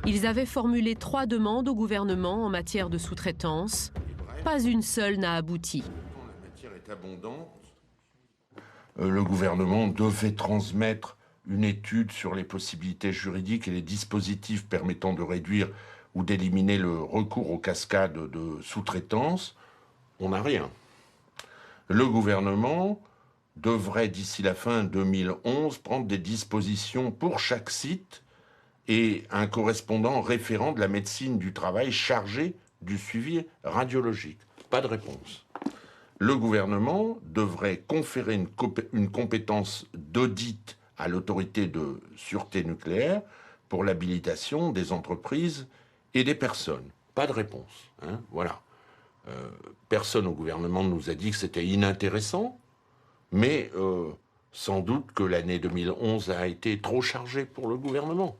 Speaker 2: Ils avaient formulé 3 demandes au gouvernement en matière de sous-traitance. Pas une seule n'a abouti.
Speaker 16: La matière est abondante. Le gouvernement devait transmettre une étude sur les possibilités juridiques et les dispositifs permettant de réduire ou d'éliminer le recours aux cascades de sous-traitance. On n'a rien. Le gouvernement devrait, d'ici la fin 2011, prendre des dispositions pour chaque site et un correspondant référent de la médecine du travail chargé du suivi radiologique. Pas de réponse. Le gouvernement devrait conférer une compétence d'audit à l'autorité de sûreté nucléaire pour l'habilitation des entreprises et des personnes. Pas de réponse. Hein, voilà. Personne au gouvernement nous a dit que c'était inintéressant, mais sans doute que l'année 2011 a été trop chargée pour le gouvernement.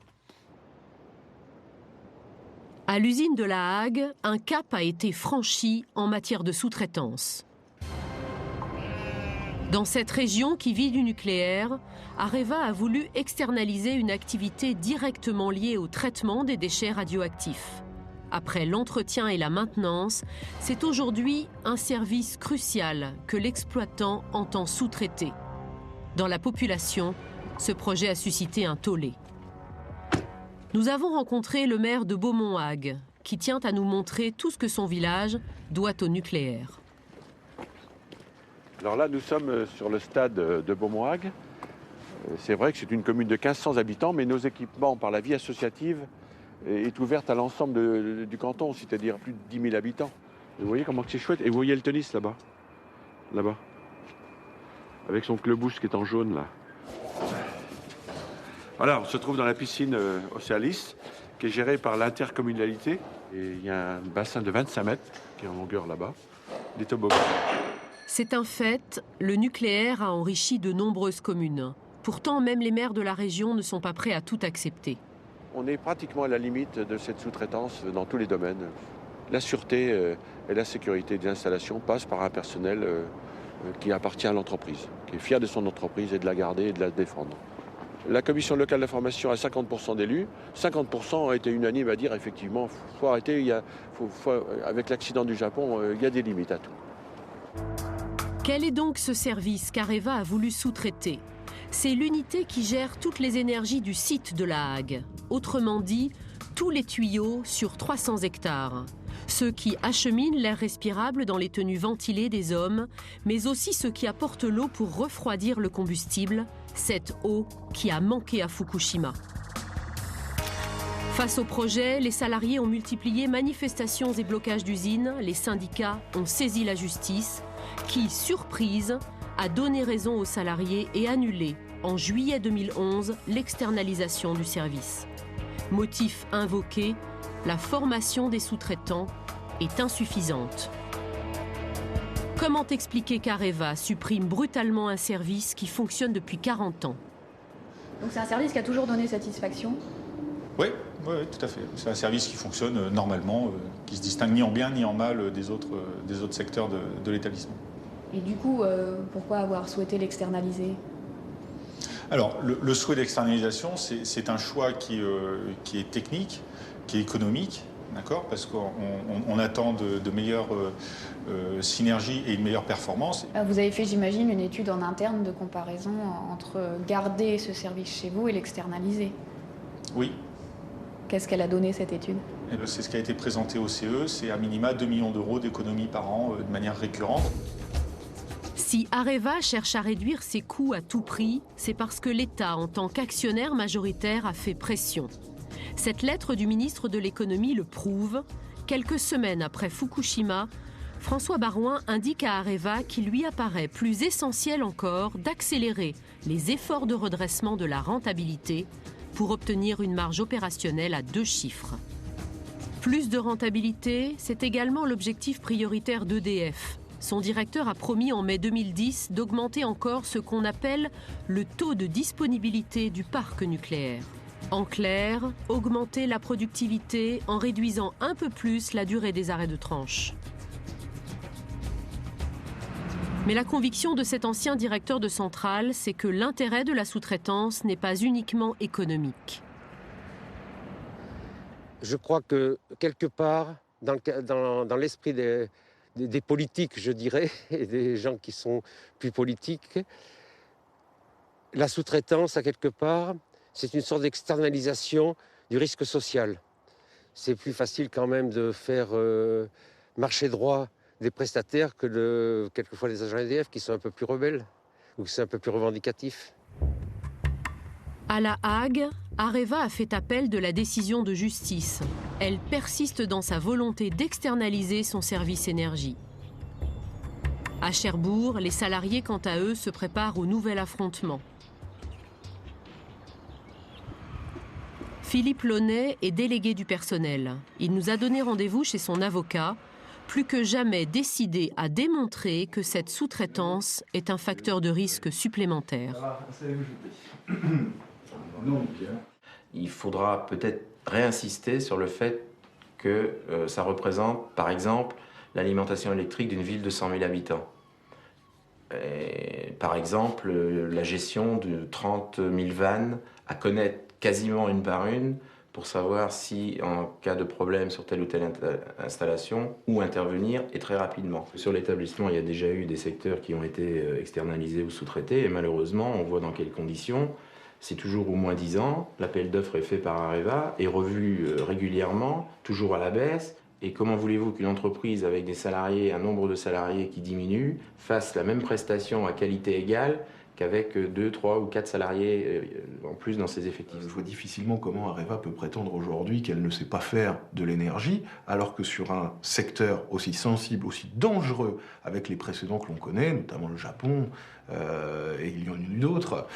Speaker 2: À l'usine de La Hague, un cap a été franchi en matière de sous-traitance. Dans cette région qui vit du nucléaire, Areva a voulu externaliser une activité directement liée au traitement des déchets radioactifs. Après l'entretien et la maintenance, c'est aujourd'hui un service crucial que l'exploitant entend sous-traiter. Dans la population, ce projet a suscité un tollé. Nous avons rencontré le maire de Beaumont-Hague, qui tient à nous montrer tout ce que son village doit au nucléaire.
Speaker 17: Alors là, nous sommes sur le stade de Beaumoag. C'est vrai que c'est une commune de 1500 habitants, mais nos équipements par la vie associative est ouverte à l'ensemble du canton, c'est-à-dire plus de 10 000 habitants. Vous voyez comment c'est chouette. Et vous voyez le tennis là-bas. Là-bas. Avec son clubhouse qui est en jaune là. Voilà, on se trouve dans la piscine Océalis, qui est gérée par l'intercommunalité. Et il y a un bassin de 25 mètres qui est en longueur là-bas. Des toboggans.
Speaker 2: C'est un fait, le nucléaire a enrichi de nombreuses communes. Pourtant, même les maires de la région ne sont pas prêts à tout accepter.
Speaker 17: On est pratiquement à la limite de cette sous-traitance dans tous les domaines. La sûreté et la sécurité des installations passent par un personnel qui appartient à l'entreprise, qui est fier de son entreprise et de la garder et de la défendre. La commission locale d'information a 50% d'élus. 50% ont été unanimes à dire effectivement, il faut arrêter, avec l'accident du Japon, il y a des limites à tout.
Speaker 2: Quel est donc ce service qu'Areva a voulu sous-traiter? C'est l'unité qui gère toutes les énergies du site de La Hague. Autrement dit, tous les tuyaux sur 300 hectares. Ceux qui acheminent l'air respirable dans les tenues ventilées des hommes, mais aussi ceux qui apportent l'eau pour refroidir le combustible, cette eau qui a manqué à Fukushima. Face au projet, les salariés ont multiplié manifestations et blocages d'usines. Les syndicats ont saisi la justice, qui, surprise, a donné raison aux salariés et annulé, en juillet 2011, l'externalisation du service. Motif invoqué, la formation des sous-traitants est insuffisante. Comment expliquer qu'Areva supprime brutalement un service qui fonctionne depuis 40 ans?
Speaker 11: Donc c'est un service qui a toujours donné satisfaction?
Speaker 19: Oui, tout à fait. C'est un service qui fonctionne normalement, qui se distingue ni en bien ni en mal des autres secteurs de l'établissement.
Speaker 11: Et du coup, pourquoi avoir souhaité l'externaliser?
Speaker 19: Alors, le souhait d'externalisation, c'est un choix qui est technique, qui est économique, d'accord, parce qu'on attend de meilleures synergies et une meilleure performance.
Speaker 11: Vous avez fait, j'imagine, une étude en interne de comparaison entre garder ce service chez vous et l'externaliser?
Speaker 19: Oui.
Speaker 11: Qu'est-ce qu'elle a donné, cette étude?
Speaker 19: C'est ce qui a été présenté au CE, c'est à minima 2 millions d'euros d'économies par an de manière récurrente.
Speaker 2: Si Areva cherche à réduire ses coûts à tout prix, c'est parce que l'État, en tant qu'actionnaire majoritaire, a fait pression. Cette lettre du ministre de l'économie le prouve. Quelques semaines après Fukushima, François Baroin indique à Areva qu'il lui apparaît plus essentiel encore d'accélérer les efforts de redressement de la rentabilité pour obtenir une marge opérationnelle à 2 chiffres. Plus de rentabilité, c'est également l'objectif prioritaire d'EDF. Son directeur a promis en mai 2010 d'augmenter encore ce qu'on appelle le taux de disponibilité du parc nucléaire. En clair, augmenter la productivité en réduisant un peu plus la durée des arrêts de tranche. Mais la conviction de cet ancien directeur de centrale, c'est que l'intérêt de la sous-traitance n'est pas uniquement économique.
Speaker 20: Je crois que quelque part, dans l'esprit des politiques, je dirais, et des gens qui sont plus politiques, la sous-traitance, à quelque part, c'est une sorte d'externalisation du risque social. C'est plus facile quand même de faire marcher droit des prestataires que quelquefois les agents EDF qui sont un peu plus rebelles ou qui sont un peu plus revendicatifs.
Speaker 2: À La Hague, Areva a fait appel de la décision de justice. Elle persiste dans sa volonté d'externaliser son service énergie. À Cherbourg, les salariés, quant à eux, se préparent au nouvel affrontement. Philippe Launay est délégué du personnel. Il nous a donné rendez-vous chez son avocat, plus que jamais décidé à démontrer que cette sous-traitance est un facteur de risque supplémentaire.
Speaker 22: Il faudra peut-être réinsister sur le fait que ça représente, par exemple, l'alimentation électrique d'une ville de 100 000 habitants. Et, par exemple, la gestion de 30 000 vannes à connaître quasiment une par une pour savoir si, en cas de problème sur telle ou telle installation, où intervenir et très rapidement. Sur l'établissement, il y a déjà eu des secteurs qui ont été externalisés ou sous-traités et malheureusement, on voit dans quelles conditions. C'est toujours au moins 10 ans, l'appel d'offres est fait par Areva, est revu régulièrement, toujours à la baisse. Et comment voulez-vous qu'une entreprise avec des salariés, un nombre de salariés qui diminue, fasse la même prestation à qualité égale qu'avec 2, 3 ou 4 salariés en plus dans ses effectifs?
Speaker 1: Je vois difficilement comment Areva peut prétendre aujourd'hui qu'elle ne sait pas faire de l'énergie, alors que sur un secteur aussi sensible, aussi dangereux, avec les précédents que l'on connaît, notamment le Japon, et il y en a eu d'autres,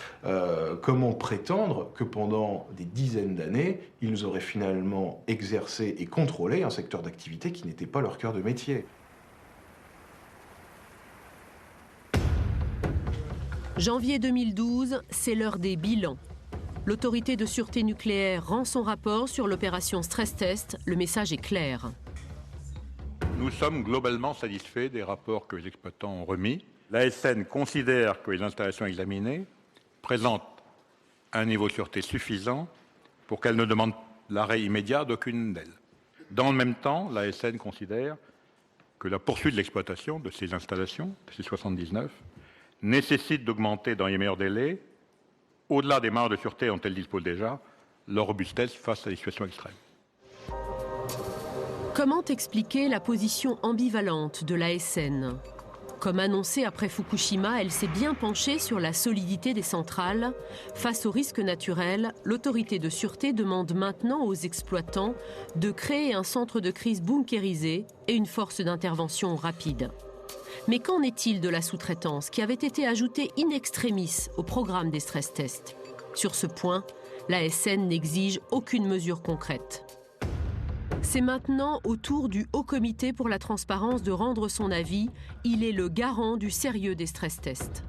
Speaker 1: comment prétendre que pendant des dizaines d'années, ils auraient finalement exercé et contrôlé un secteur d'activité qui n'était pas leur cœur de métier?
Speaker 2: Janvier 2012, c'est l'heure des bilans. L'autorité de sûreté nucléaire rend son rapport sur l'opération stress test. Le message est clair.
Speaker 4: Nous sommes globalement satisfaits des rapports que les exploitants ont remis. L'ASN considère que les installations examinées présentent un niveau de sûreté suffisant pour qu'elles ne demandent l'arrêt immédiat d'aucune d'elles. Dans le même temps, l'ASN considère que la poursuite de l'exploitation de ces installations, de ces 79, nécessite d'augmenter dans les meilleurs délais, au-delà des marges de sûreté dont elles disposent déjà, leur robustesse face à des situations extrêmes.
Speaker 2: Comment expliquer la position ambivalente de l'ASN ? Comme annoncé après Fukushima, elle s'est bien penchée sur la solidité des centrales. Face aux risques naturels, l'autorité de sûreté demande maintenant aux exploitants de créer un centre de crise bunkérisé et une force d'intervention rapide. Mais qu'en est-il de la sous-traitance qui avait été ajoutée in extremis au programme des stress tests? Sur ce point, l'ASN n'exige aucune mesure concrète. C'est maintenant au tour du Haut Comité pour la transparence de rendre son avis. Il est le garant du sérieux des stress tests.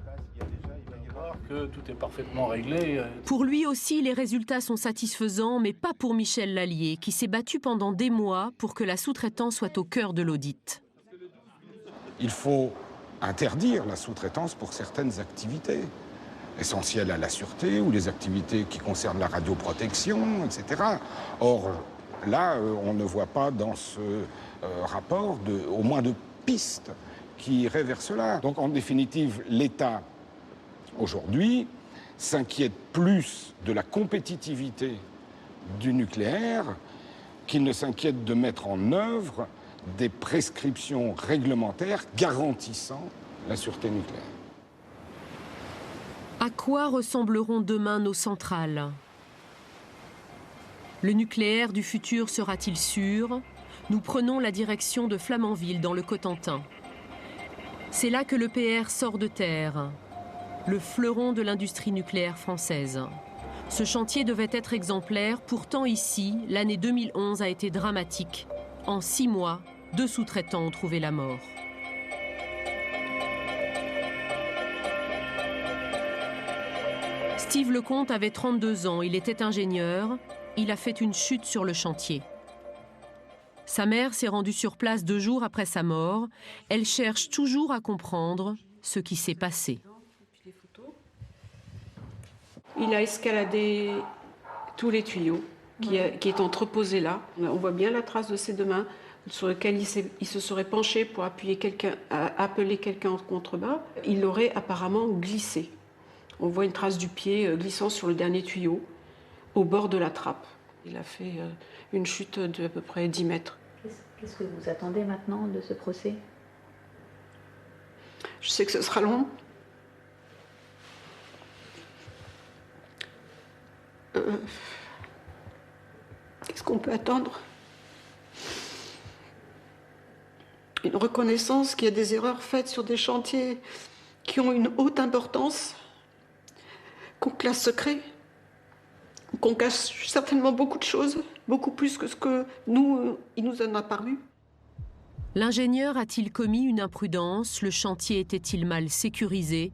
Speaker 3: Que tout est parfaitement réglé.
Speaker 2: Pour lui aussi, les résultats sont satisfaisants, mais pas pour Michel Lallier, qui s'est battu pendant des mois pour que la sous-traitance soit au cœur de l'audit.
Speaker 9: Il faut interdire la sous-traitance pour certaines activités essentielles à la sûreté ou les activités qui concernent la radioprotection, etc. Or, là, on ne voit pas dans ce rapport au moins de pistes qui iraient vers cela. Donc, en définitive, l'État, aujourd'hui, s'inquiète plus de la compétitivité du nucléaire qu'il ne s'inquiète de mettre en œuvre des prescriptions réglementaires garantissant la sûreté nucléaire.
Speaker 2: À quoi ressembleront demain nos centrales ? Le nucléaire du futur sera-t-il sûr ? Nous prenons la direction de Flamanville dans le Cotentin. C'est là que l'EPR sort de terre, le fleuron de l'industrie nucléaire française. Ce chantier devait être exemplaire, pourtant ici, l'année 2011 a été dramatique. En 6 mois, 2 sous-traitants ont trouvé la mort. Steve Lecomte avait 32 ans, il était ingénieur. Il a fait une chute sur le chantier. Sa mère s'est rendue sur place 2 jours après sa mort. Elle cherche toujours à comprendre ce qui s'est passé.
Speaker 23: Il a escaladé tous les tuyaux qui est entreposé là. On voit bien la trace de ses 2 mains sur lesquelles il se serait penché pour appeler quelqu'un en contrebas. Il aurait apparemment glissé. On voit une trace du pied glissant sur le dernier tuyau, au bord de la trappe. Il a fait une chute d'à peu près 10 mètres.
Speaker 11: Qu'est-ce que vous attendez maintenant de ce procès?
Speaker 23: Je sais que ce sera long. Qu'est-ce qu'on peut attendre? Une reconnaissance qu'il y a des erreurs faites sur des chantiers qui ont une haute importance, qu'on classe secret, qu'on cache certainement beaucoup de choses, beaucoup plus que ce que il nous en a paru.
Speaker 2: L'ingénieur a-t-il commis une imprudence? Le chantier était-il mal sécurisé?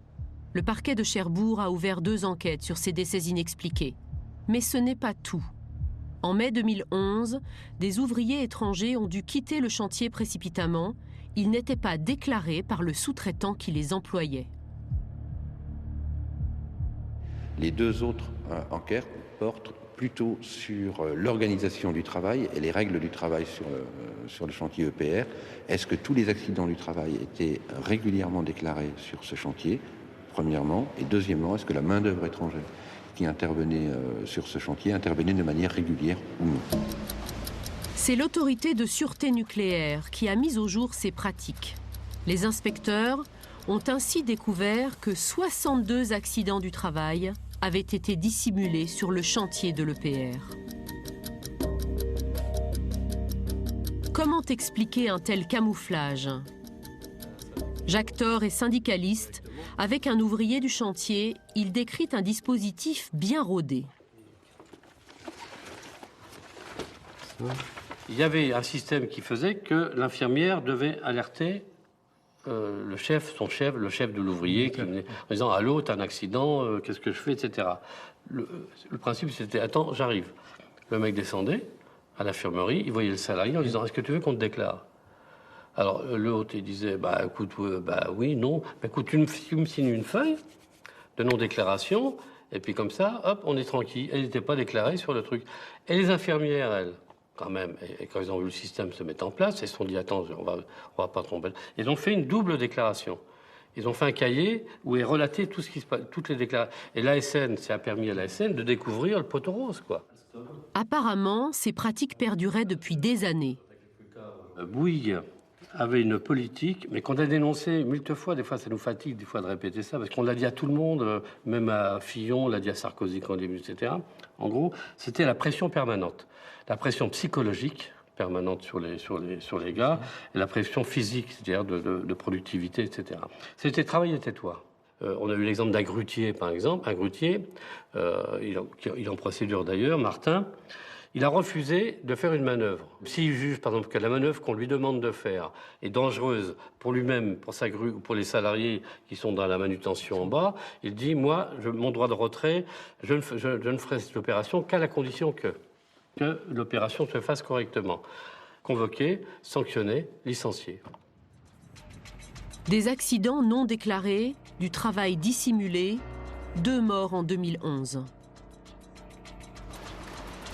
Speaker 2: Le parquet de Cherbourg a ouvert 2 enquêtes sur ces décès inexpliqués. Mais ce n'est pas tout. En mai 2011, des ouvriers étrangers ont dû quitter le chantier précipitamment. Ils n'étaient pas déclarés par le sous-traitant qui les employait.
Speaker 24: Les 2 autres enquêtes portent plutôt sur l'organisation du travail et les règles du travail sur le chantier EPR. Est-ce que tous les accidents du travail étaient régulièrement déclarés sur ce chantier, premièrement, et deuxièmement, est-ce que la main-d'œuvre étrangère qui intervenait sur ce chantier intervenait de manière régulière ou non?
Speaker 2: C'est l'autorité de sûreté nucléaire qui a mis au jour ces pratiques. Les inspecteurs ont ainsi découvert que 62 accidents du travail avaient été dissimulés sur le chantier de l'EPR. Comment expliquer un tel camouflage? Jacques Thor est syndicaliste. Avec un ouvrier du chantier, il décrit un dispositif bien rodé.
Speaker 6: Il y avait un système qui faisait que l'infirmière devait alerter le chef de l'ouvrier, en disant « Allô, t'as un accident, qu'est-ce que je fais ?» etc. Le principe, c'était « Attends, j'arrive ». Le mec descendait à l'infirmerie, il voyait le salarié en disant « Est-ce que tu veux qu'on te déclare ?» Alors l'autre, il disait « Bah écoute, bah oui, non. Bah, écoute, tu me signes une feuille de non-déclaration, et puis comme ça, hop, on est tranquille. » Elle n'était pas déclarée sur le truc. Et les infirmières, elles, quand même, et quand ils ont vu le système se mettre en place, ils se sont dit, attends, on va pas tromper. Ils ont fait une double déclaration. Ils ont fait un cahier où est relaté tout ce qui se passe, toutes les déclarations. Et l'ASN, ça a permis à l'ASN de découvrir le poteau rose, quoi.
Speaker 2: Apparemment, ces pratiques perduraient depuis des années.
Speaker 6: Bouygues avait une politique, mais qu'on a dénoncé multiples fois. Des fois, ça nous fatigue des fois de répéter ça, parce qu'on l'a dit à tout le monde, même à Fillon, on l'a dit à Sarkozy quand on début, etc. En gros, c'était la pression permanente. La pression psychologique permanente sur les gars, et la pression physique, c'est-à-dire de productivité, etc. C'était travailler tais-toi. On a eu l'exemple d'un grutier, par exemple. Un grutier, il est en procédure d'ailleurs, Martin, il a refusé de faire une manœuvre. S'il juge, par exemple, que la manœuvre qu'on lui demande de faire est dangereuse pour lui-même, pour sa grue ou pour les salariés qui sont dans la manutention en bas, il dit, moi, mon droit de retrait, je ne ferai cette opération qu'à la condition que l'opération se fasse correctement. Convoqué, sanctionné, licencié.
Speaker 2: Des accidents non déclarés, du travail dissimulé, 2 morts en 2011.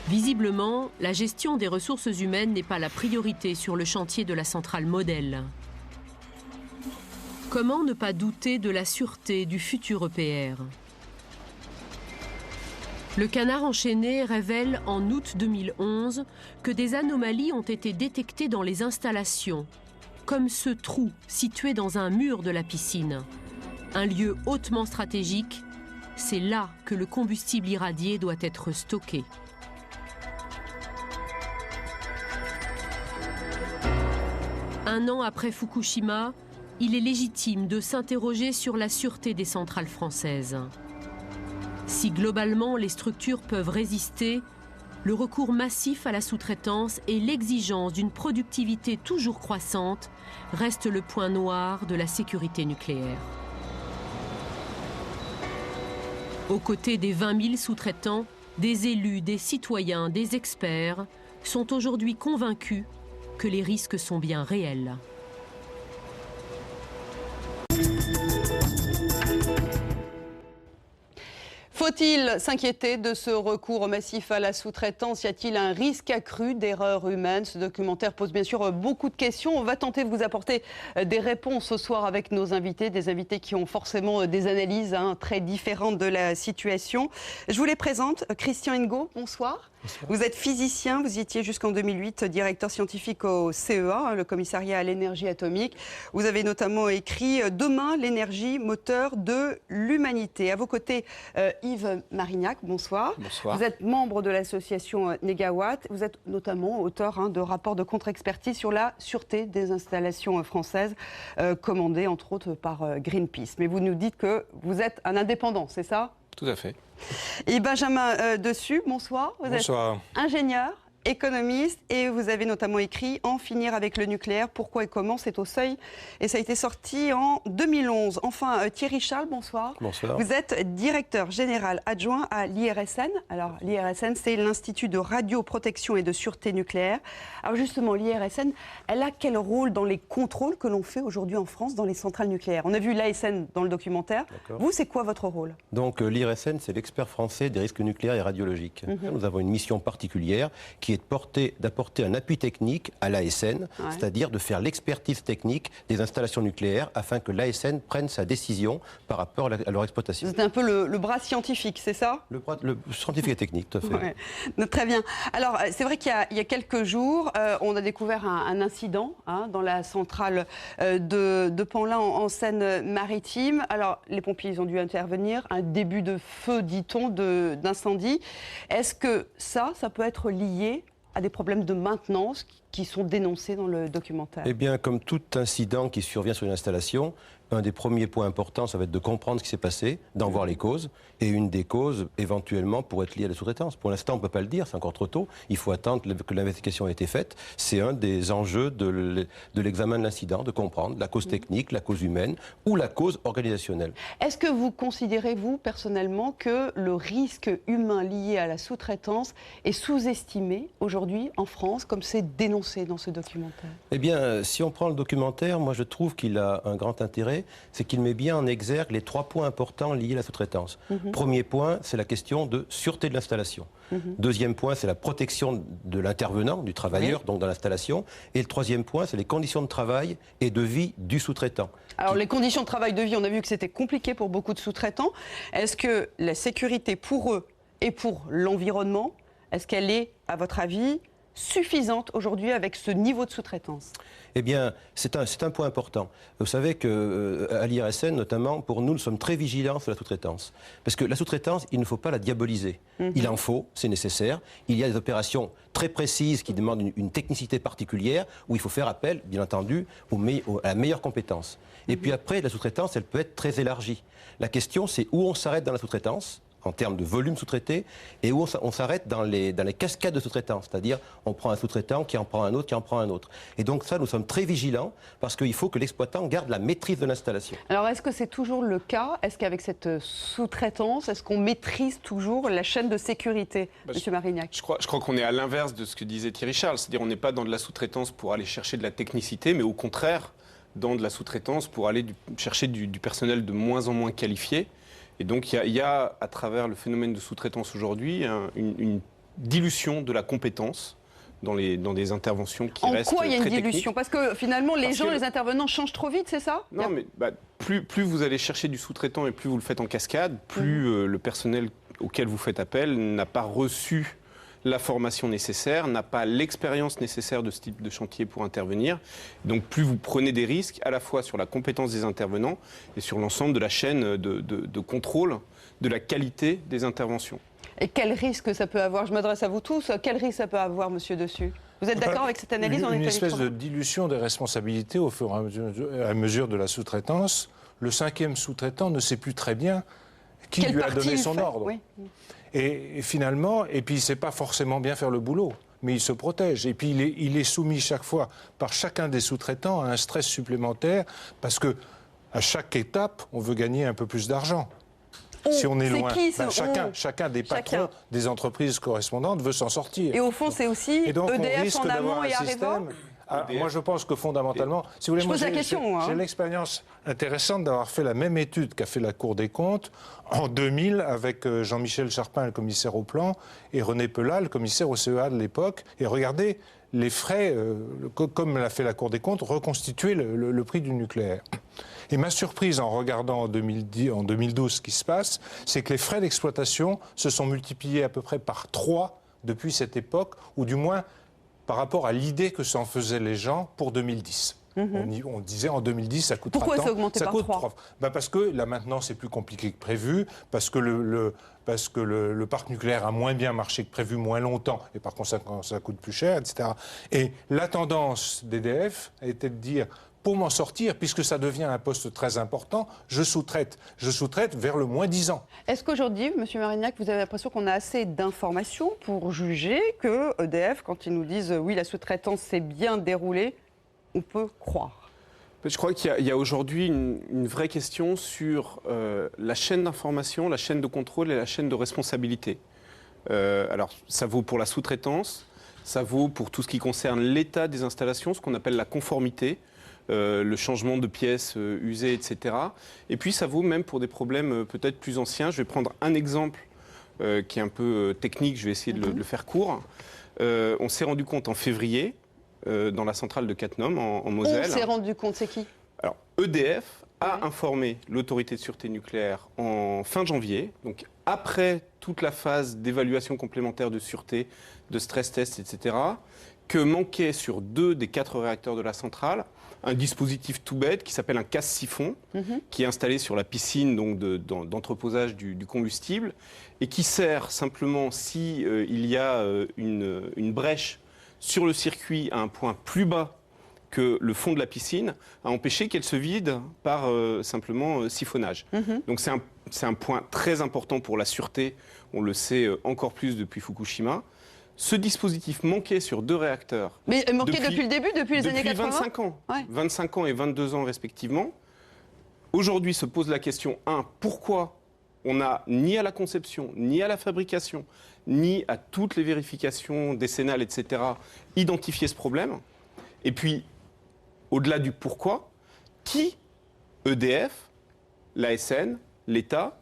Speaker 2: Visiblement, la gestion des ressources humaines n'est pas la priorité sur le chantier de la centrale Model. Comment ne pas douter de la sûreté du futur EPR? Le Canard enchaîné révèle en août 2011 que des anomalies ont été détectées dans les installations, comme ce trou situé dans un mur de la piscine. Un lieu hautement stratégique, c'est là que le combustible irradié doit être stocké. Un an après Fukushima, il est légitime de s'interroger sur la sûreté des centrales françaises. Si globalement les structures peuvent résister, le recours massif à la sous-traitance et l'exigence d'une productivité toujours croissante restent le point noir de la sécurité nucléaire. Aux côtés des 20 000 sous-traitants, des élus, des citoyens, des experts sont aujourd'hui convaincus que les risques sont bien réels.
Speaker 7: Faut-il s'inquiéter de ce recours massif à la sous-traitance? Y a-t-il un risque accru d'erreur humaine? Ce documentaire pose bien sûr beaucoup de questions. On va tenter de vous apporter des réponses ce soir avec nos invités, des invités qui ont forcément des analyses très différentes de la situation. Je vous les présente. Christian Ingo, bonsoir. Vous êtes physicien, vous y étiez jusqu'en 2008 directeur scientifique au CEA, le commissariat à l'énergie atomique. Vous avez notamment écrit « Demain, l'énergie, moteur de l'humanité ». À vos côtés, Yves Marignac, bonsoir. Bonsoir. Vous êtes membre de l'association Négawatt. Vous êtes notamment auteur de rapports de contre-expertise sur la sûreté des installations françaises, commandés entre autres par Greenpeace. Mais vous nous dites que vous êtes un indépendant, c'est ça ?
Speaker 8: Tout à fait.
Speaker 7: Et Benjamin Dessus, bonsoir.
Speaker 8: Bonsoir.
Speaker 7: Vous êtes ingénieur, économiste, et vous avez notamment écrit « En finir avec le nucléaire, pourquoi et comment ». C'est au Seuil, et ça a été sorti en 2011. Enfin, Thierry Charles, bonsoir.
Speaker 8: Bonsoir.
Speaker 7: Vous êtes directeur général adjoint à l'IRSN. Alors, l'IRSN, c'est l'Institut de radioprotection et de sûreté nucléaire. Alors justement, l'IRSN, elle a quel rôle dans les contrôles que l'on fait aujourd'hui en France dans les centrales nucléaires? On a vu l'ASN dans le documentaire. Vous, c'est quoi votre rôle?
Speaker 18: Donc, l'IRSN, c'est l'expert français des risques nucléaires et radiologiques. Nous avons une mission particulière qui
Speaker 5: qui est d'apporter un appui technique à l'ASN, c'est-à-dire de faire l'expertise technique des installations nucléaires afin que l'ASN prenne sa décision par rapport à leur exploitation.
Speaker 7: C'est un peu le bras scientifique, c'est ça?
Speaker 5: Le scientifique et technique, tout à fait.
Speaker 7: Ouais. Très bien. Alors, c'est vrai qu'il y a quelques jours, on a découvert un incident dans la centrale de Penlin en Seine-Maritime. Alors, les pompiers ils ont dû intervenir. Un début de feu, dit-on, d'incendie. Est-ce que ça peut être lié à des problèmes de maintenance qui sont dénoncés dans le documentaire?
Speaker 5: Eh bien, comme tout incident qui survient sur une installation, un des premiers points importants, ça va être de comprendre ce qui s'est passé, d'en voir les causes, et une des causes, éventuellement, pourrait être liée à la sous-traitance. Pour l'instant, on ne peut pas le dire, c'est encore trop tôt. Il faut attendre que l'investigation ait été faite. C'est un des enjeux de l'examen de l'incident, de comprendre la cause technique, la cause humaine ou la cause organisationnelle.
Speaker 7: Est-ce que vous considérez, vous, personnellement, que le risque humain lié à la sous-traitance est sous-estimé aujourd'hui en France, comme c'est dénoncé dans ce documentaire?
Speaker 5: Eh bien, si on prend le documentaire, moi je trouve qu'il a un grand intérêt, c'est qu'il met bien en exergue les 3 points importants liés à la sous-traitance. Premier point, c'est la question de sûreté de l'installation. Deuxième point, c'est la protection de l'intervenant, du travailleur, donc dans l'installation. Et le troisième point, c'est les conditions de travail et de vie du sous-traitant.
Speaker 7: Alors les conditions de travail de vie, on a vu que c'était compliqué pour beaucoup de sous-traitants. Est-ce que la sécurité pour eux et pour l'environnement, est-ce qu'elle est, à votre avis, suffisante aujourd'hui avec ce niveau de sous-traitance?
Speaker 5: Eh bien, c'est un point important. Vous savez qu'à l'IRSN, notamment, pour nous sommes très vigilants sur la sous-traitance. Parce que la sous-traitance, il ne faut pas la diaboliser. Il en faut, c'est nécessaire. Il y a des opérations très précises qui demandent une technicité particulière, où il faut faire appel, bien entendu, à la meilleure compétence. Et puis après, la sous-traitance, elle peut être très élargie. La question, c'est où on s'arrête dans la sous-traitance, en termes de volume sous-traité, et où on s'arrête dans les cascades de sous-traitance, c'est-à-dire on prend un sous-traitant qui en prend un autre, qui en prend un autre. Et donc ça, nous sommes très vigilants, parce qu'il faut que l'exploitant garde la maîtrise de l'installation.
Speaker 7: Alors est-ce que c'est toujours le cas? Est-ce qu'avec cette sous-traitance, est-ce qu'on maîtrise toujours la chaîne de sécurité, Monsieur Marignac?
Speaker 8: Je crois qu'on est à l'inverse de ce que disait Thierry Charles, c'est-à-dire on n'est pas dans de la sous-traitance pour aller chercher de la technicité, mais au contraire, dans de la sous-traitance pour aller chercher du personnel de moins en moins qualifié. Et donc il y a, à travers le phénomène de sous-traitance aujourd'hui, une dilution de la compétence dans des interventions qui restent très techniques. En quoi il y a une dilution?
Speaker 7: Parce que finalement, les intervenants changent trop vite, c'est ça?
Speaker 8: Non, mais plus vous allez chercher du sous-traitant et plus vous le faites en cascade, plus le personnel auquel vous faites appel n'a pas reçu la formation nécessaire, n'a pas l'expérience nécessaire de ce type de chantier pour intervenir. Donc plus vous prenez des risques, à la fois sur la compétence des intervenants et sur l'ensemble de la chaîne de contrôle de la qualité des interventions.
Speaker 7: Et quel risque ça peut avoir? Je m'adresse à vous tous. Quel risque ça peut avoir, Monsieur Dessus? Vous êtes d'accord avec cette analyse?
Speaker 12: Une espèce de dilution des responsabilités au fur et à mesure de la sous-traitance. Le 5e sous-traitant ne sait plus très bien qui lui a donné son ordre. Oui. Et finalement, et puis il ne sait pas forcément bien faire le boulot, mais il se protège. Et puis il est soumis chaque fois par chacun des sous-traitants à un stress supplémentaire, parce que à chaque étape, on veut gagner un peu plus d'argent. Si on est loin, chacun des patrons des entreprises correspondantes veut s'en sortir.
Speaker 7: Et au fond, c'est aussi EDF en amont et Areva.
Speaker 12: Moi, je pense que fondamentalement, si vous voulez, j'ai l'expérience intéressante d'avoir fait la même étude qu'a fait la Cour des comptes en 2000 avec Jean-Michel Charpin, le commissaire au plan, et René Pelat, le commissaire au CEA de l'époque. Et regardez les frais, comme l'a fait la Cour des comptes, reconstituer le prix du nucléaire. Et ma surprise en regardant en 2012 ce qui se passe, c'est que les frais d'exploitation se sont multipliés à peu près par 3 depuis cette époque, ou du moins par rapport à l'idée que s'en faisaient les gens pour 2010. On disait en 2010, ça coûtera tant.
Speaker 7: Pourquoi ça a augmenté par 3 ?
Speaker 12: Parce que là maintenant c'est plus compliqué que prévu, parce que le parc nucléaire a moins bien marché que prévu, moins longtemps, et par conséquent ça coûte plus cher, etc. Et la tendance d'EDF a été de dire, pour m'en sortir, puisque ça devient un poste très important, je sous-traite vers le moins 10 ans.
Speaker 7: Est-ce qu'aujourd'hui, M. Marignac, vous avez l'impression qu'on a assez d'informations pour juger que EDF, quand ils nous disent oui, la sous-traitance s'est bien déroulée, on peut croire?
Speaker 8: Je crois qu'il y a aujourd'hui une vraie question sur la chaîne d'information, la chaîne de contrôle et la chaîne de responsabilité. Alors, ça vaut pour la sous-traitance, ça vaut pour tout ce qui concerne l'état des installations, ce qu'on appelle la conformité. Le changement de pièces usées, etc. Et puis ça vaut même pour des problèmes peut-être plus anciens. Je vais prendre un exemple qui est un peu technique, je vais essayer de le faire court. On s'est rendu compte en février, dans la centrale de Cattenom, en Moselle.
Speaker 7: On s'est rendu compte, c'est qui?
Speaker 8: Alors, EDF a informé l'autorité de sûreté nucléaire en fin janvier, donc après toute la phase d'évaluation complémentaire de sûreté, de stress test, etc., que manquait sur 2 des 4 réacteurs de la centrale un dispositif tout bête qui s'appelle un casse-siphon, qui est installé sur la piscine d'entreposage du combustible et qui sert simplement, si il y a une brèche sur le circuit à un point plus bas que le fond de la piscine, à empêcher qu'elle se vide par simplement siphonnage. Donc c'est un point très important pour la sûreté, on le sait encore plus depuis Fukushima. Ce dispositif manquait sur 2 réacteurs.
Speaker 7: Mais manquait depuis le début, depuis les années 80
Speaker 8: 25 ans.
Speaker 7: Ouais.
Speaker 8: 25 ans et 22 ans respectivement. Aujourd'hui se pose la question, pourquoi on n'a ni à la conception, ni à la fabrication, ni à toutes les vérifications décennales, etc., identifié ce problème? Et puis, au-delà du pourquoi, qui, EDF, l'ASN, l'État,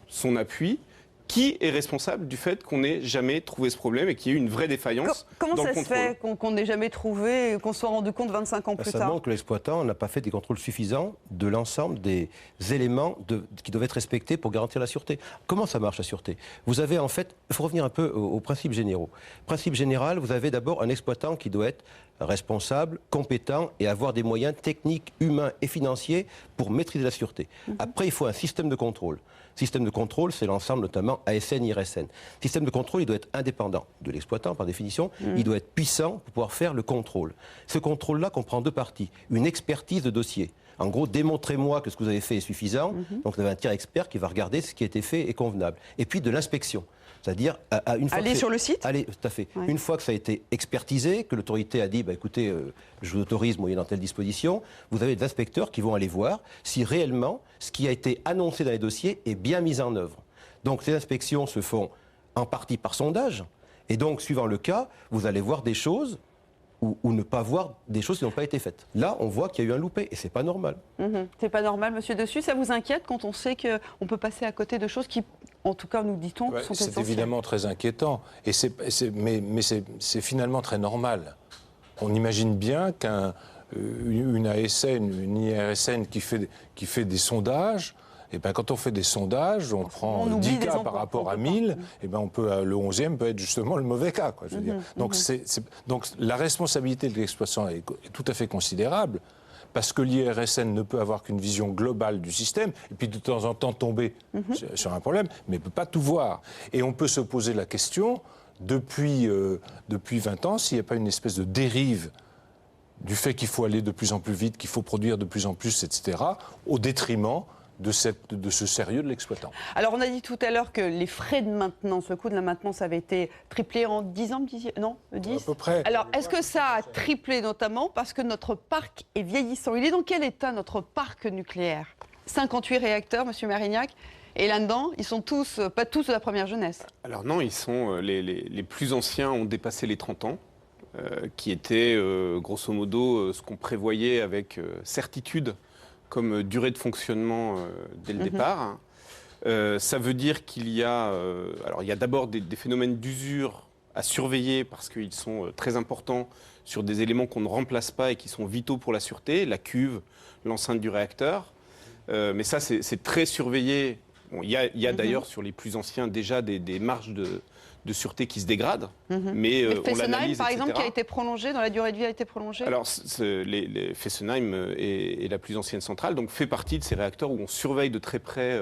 Speaker 8: son appui, qui est responsable du fait qu'on n'ait jamais trouvé ce problème et qu'il y ait eu une vraie défaillance
Speaker 7: Comment
Speaker 8: dans le
Speaker 7: ça se fait qu'on n'ait jamais trouvé, qu'on se soit rendu compte 25 ans plus tard?
Speaker 5: Ça montre que l'exploitant n'a pas fait des contrôles suffisants de l'ensemble des éléments qui doivent être respectés pour garantir la sûreté. Comment ça marche la sûreté? Vous avez en fait, il faut revenir un peu aux principes généraux. Principe général, vous avez d'abord un exploitant qui doit être responsable, compétent et avoir des moyens techniques, humains et financiers pour maîtriser la sûreté. Après, il faut un système de contrôle. Système de contrôle, c'est l'ensemble notamment ASN, IRSN. Système de contrôle, il doit être indépendant de l'exploitant par définition. Il doit être puissant pour pouvoir faire le contrôle. Ce contrôle-là comprend 2 parties. Une expertise de dossier. En gros, démontrez-moi que ce que vous avez fait est suffisant. Donc vous avez un tiers expert qui va regarder ce qui a été fait est convenable. Et puis de l'inspection. C'est-à-dire, une fois
Speaker 7: aller sur le site.
Speaker 5: Allez, tout à fait. Ouais. Une fois que ça a été expertisé, que l'autorité a dit, écoutez, je vous autorise moyennant telle disposition, vous avez des inspecteurs qui vont aller voir si réellement ce qui a été annoncé dans les dossiers est bien mis en œuvre. Donc ces inspections se font en partie par sondage, et donc suivant le cas, vous allez voir des choses ou ne pas voir des choses qui n'ont pas été faites. Là, on voit qu'il y a eu un loupé, et c'est pas normal.
Speaker 7: C'est pas normal, Monsieur Dessus. Ça vous inquiète quand on sait qu'on peut passer à côté de choses qui, en tout cas, nous dit-on, sont essentielles?
Speaker 12: C'est évidemment très inquiétant, mais c'est finalement très normal. On imagine bien qu'une ASN, une IRSN qui fait des sondages, et quand on fait des sondages, on prend 10 cas par rapport à 1000, et le 11e peut être justement le mauvais cas. Je veux dire. Donc la responsabilité de l'exploitant est tout à fait considérable, parce que l'IRSN ne peut avoir qu'une vision globale du système, et puis de temps en temps tomber sur un problème, mais ne peut pas tout voir. Et on peut se poser la question, depuis 20 ans, s'il n'y a pas une espèce de dérive du fait qu'il faut aller de plus en plus vite, qu'il faut produire de plus en plus, etc., au détriment de ce sérieux de l'exploitant.
Speaker 7: Alors on a dit tout à l'heure que les frais de maintenance, le coût de la maintenance avait été triplé en 10 ans, non 10
Speaker 12: à peu près.
Speaker 7: Alors est-ce que ça a triplé notamment parce que notre parc est vieillissant? Il est dans quel état notre parc nucléaire? 58 réacteurs, Monsieur Mérignac, et là-dedans, ils sont tous, pas tous de la première jeunesse.
Speaker 8: Alors non, ils sont, les plus anciens ont dépassé les 30 ans, qui était grosso modo ce qu'on prévoyait avec certitude comme durée de fonctionnement dès le départ. Ça veut dire qu'il y a, il y a d'abord des phénomènes d'usure à surveiller parce qu'ils sont très importants sur des éléments qu'on ne remplace pas et qui sont vitaux pour la sûreté, la cuve, l'enceinte du réacteur. Mais ça, c'est très surveillé. Bon, il y a d'ailleurs sur les plus anciens déjà des marges de sûreté qui se dégradent, mais on l'analyse,
Speaker 7: par exemple, qui a été prolongé, dans la durée de vie a été prolongée.
Speaker 8: Alors, Fessenheim est la plus ancienne centrale, donc fait partie de ces réacteurs où on surveille de très près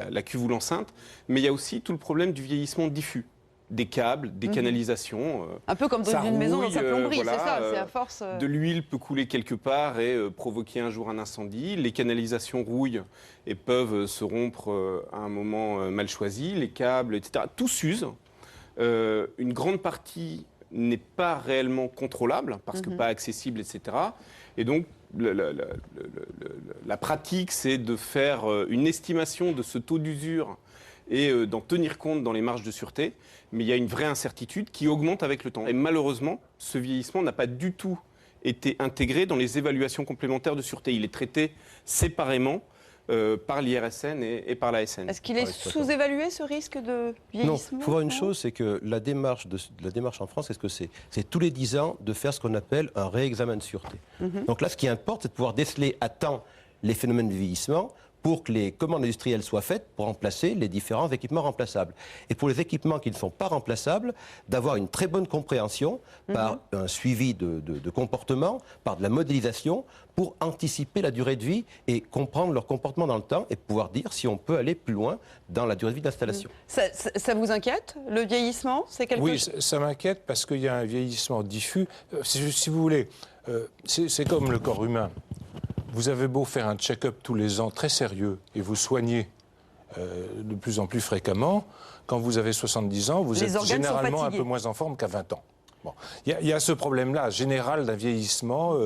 Speaker 8: la cuve ou l'enceinte, mais il y a aussi tout le problème du vieillissement diffus, des câbles, des canalisations.
Speaker 7: Un peu comme dans une maison dans sa plomberie, c'est ça, c'est à force...
Speaker 8: De l'huile peut couler quelque part et provoquer un jour un incendie, les canalisations rouillent et peuvent se rompre à un moment mal choisi, les câbles, etc. Tout s'use. Une grande partie n'est pas réellement contrôlable parce que pas accessible, etc. Et donc la pratique, c'est de faire une estimation de ce taux d'usure et d'en tenir compte dans les marges de sûreté. Mais il y a une vraie incertitude qui augmente avec le temps. Et malheureusement, ce vieillissement n'a pas du tout été intégré dans les évaluations complémentaires de sûreté. Il est traité séparément par l'IRSN et par l'ASN.
Speaker 7: Est-ce qu'il est sous-évalué, ce risque de vieillissement?
Speaker 5: Non, il faut voir une chose, c'est que la démarche en France, c'est ce que c'est. C'est tous les 10 ans de faire ce qu'on appelle un réexamen de sûreté. Donc là, ce qui importe, c'est de pouvoir déceler à temps les phénomènes de vieillissement pour que les commandes industrielles soient faites pour remplacer les différents équipements remplaçables. Et pour les équipements qui ne sont pas remplaçables, d'avoir une très bonne compréhension par un suivi de comportement, par de la modélisation, pour anticiper la durée de vie et comprendre leur comportement dans le temps et pouvoir dire si on peut aller plus loin dans la durée de vie d'installation.
Speaker 7: Ça vous inquiète, le vieillissement?
Speaker 12: Oui, ça m'inquiète parce qu'il y a un vieillissement diffus. Si vous voulez, c'est comme le corps humain. Vous avez beau faire un check-up tous les ans très sérieux et vous soigner de plus en plus fréquemment, quand vous avez 70 ans, vous êtes généralement un peu moins en forme qu'à 20 ans. Bon. Il y a ce problème-là, général d'un vieillissement.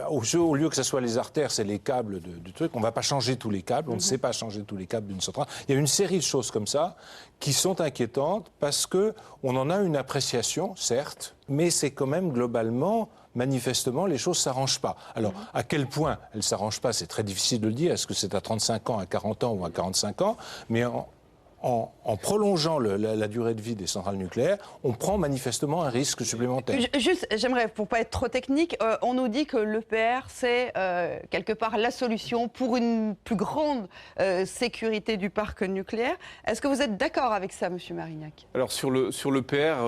Speaker 12: Au lieu que ce soit les artères, c'est les câbles du truc. On ne va pas changer tous les câbles, on ne sait pas changer tous les câbles d'une centrale. Il y a une série de choses comme ça qui sont inquiétantes parce qu'on en a une appréciation, certes, mais c'est quand même globalement... Manifestement, les choses ne s'arrangent pas. Alors, à quel point elles ne s'arrangent pas, c'est très difficile de le dire. Est-ce que c'est à 35 ans, à 40 ans ou à 45 ans? Mais en prolongeant la durée de vie des centrales nucléaires, on prend manifestement un risque supplémentaire.
Speaker 7: Juste, j'aimerais, pour ne pas être trop technique, on nous dit que l'EPR, c'est quelque part la solution pour une plus grande sécurité du parc nucléaire. Est-ce que vous êtes d'accord avec ça, M. Marignac?
Speaker 8: Alors, sur l'EPR,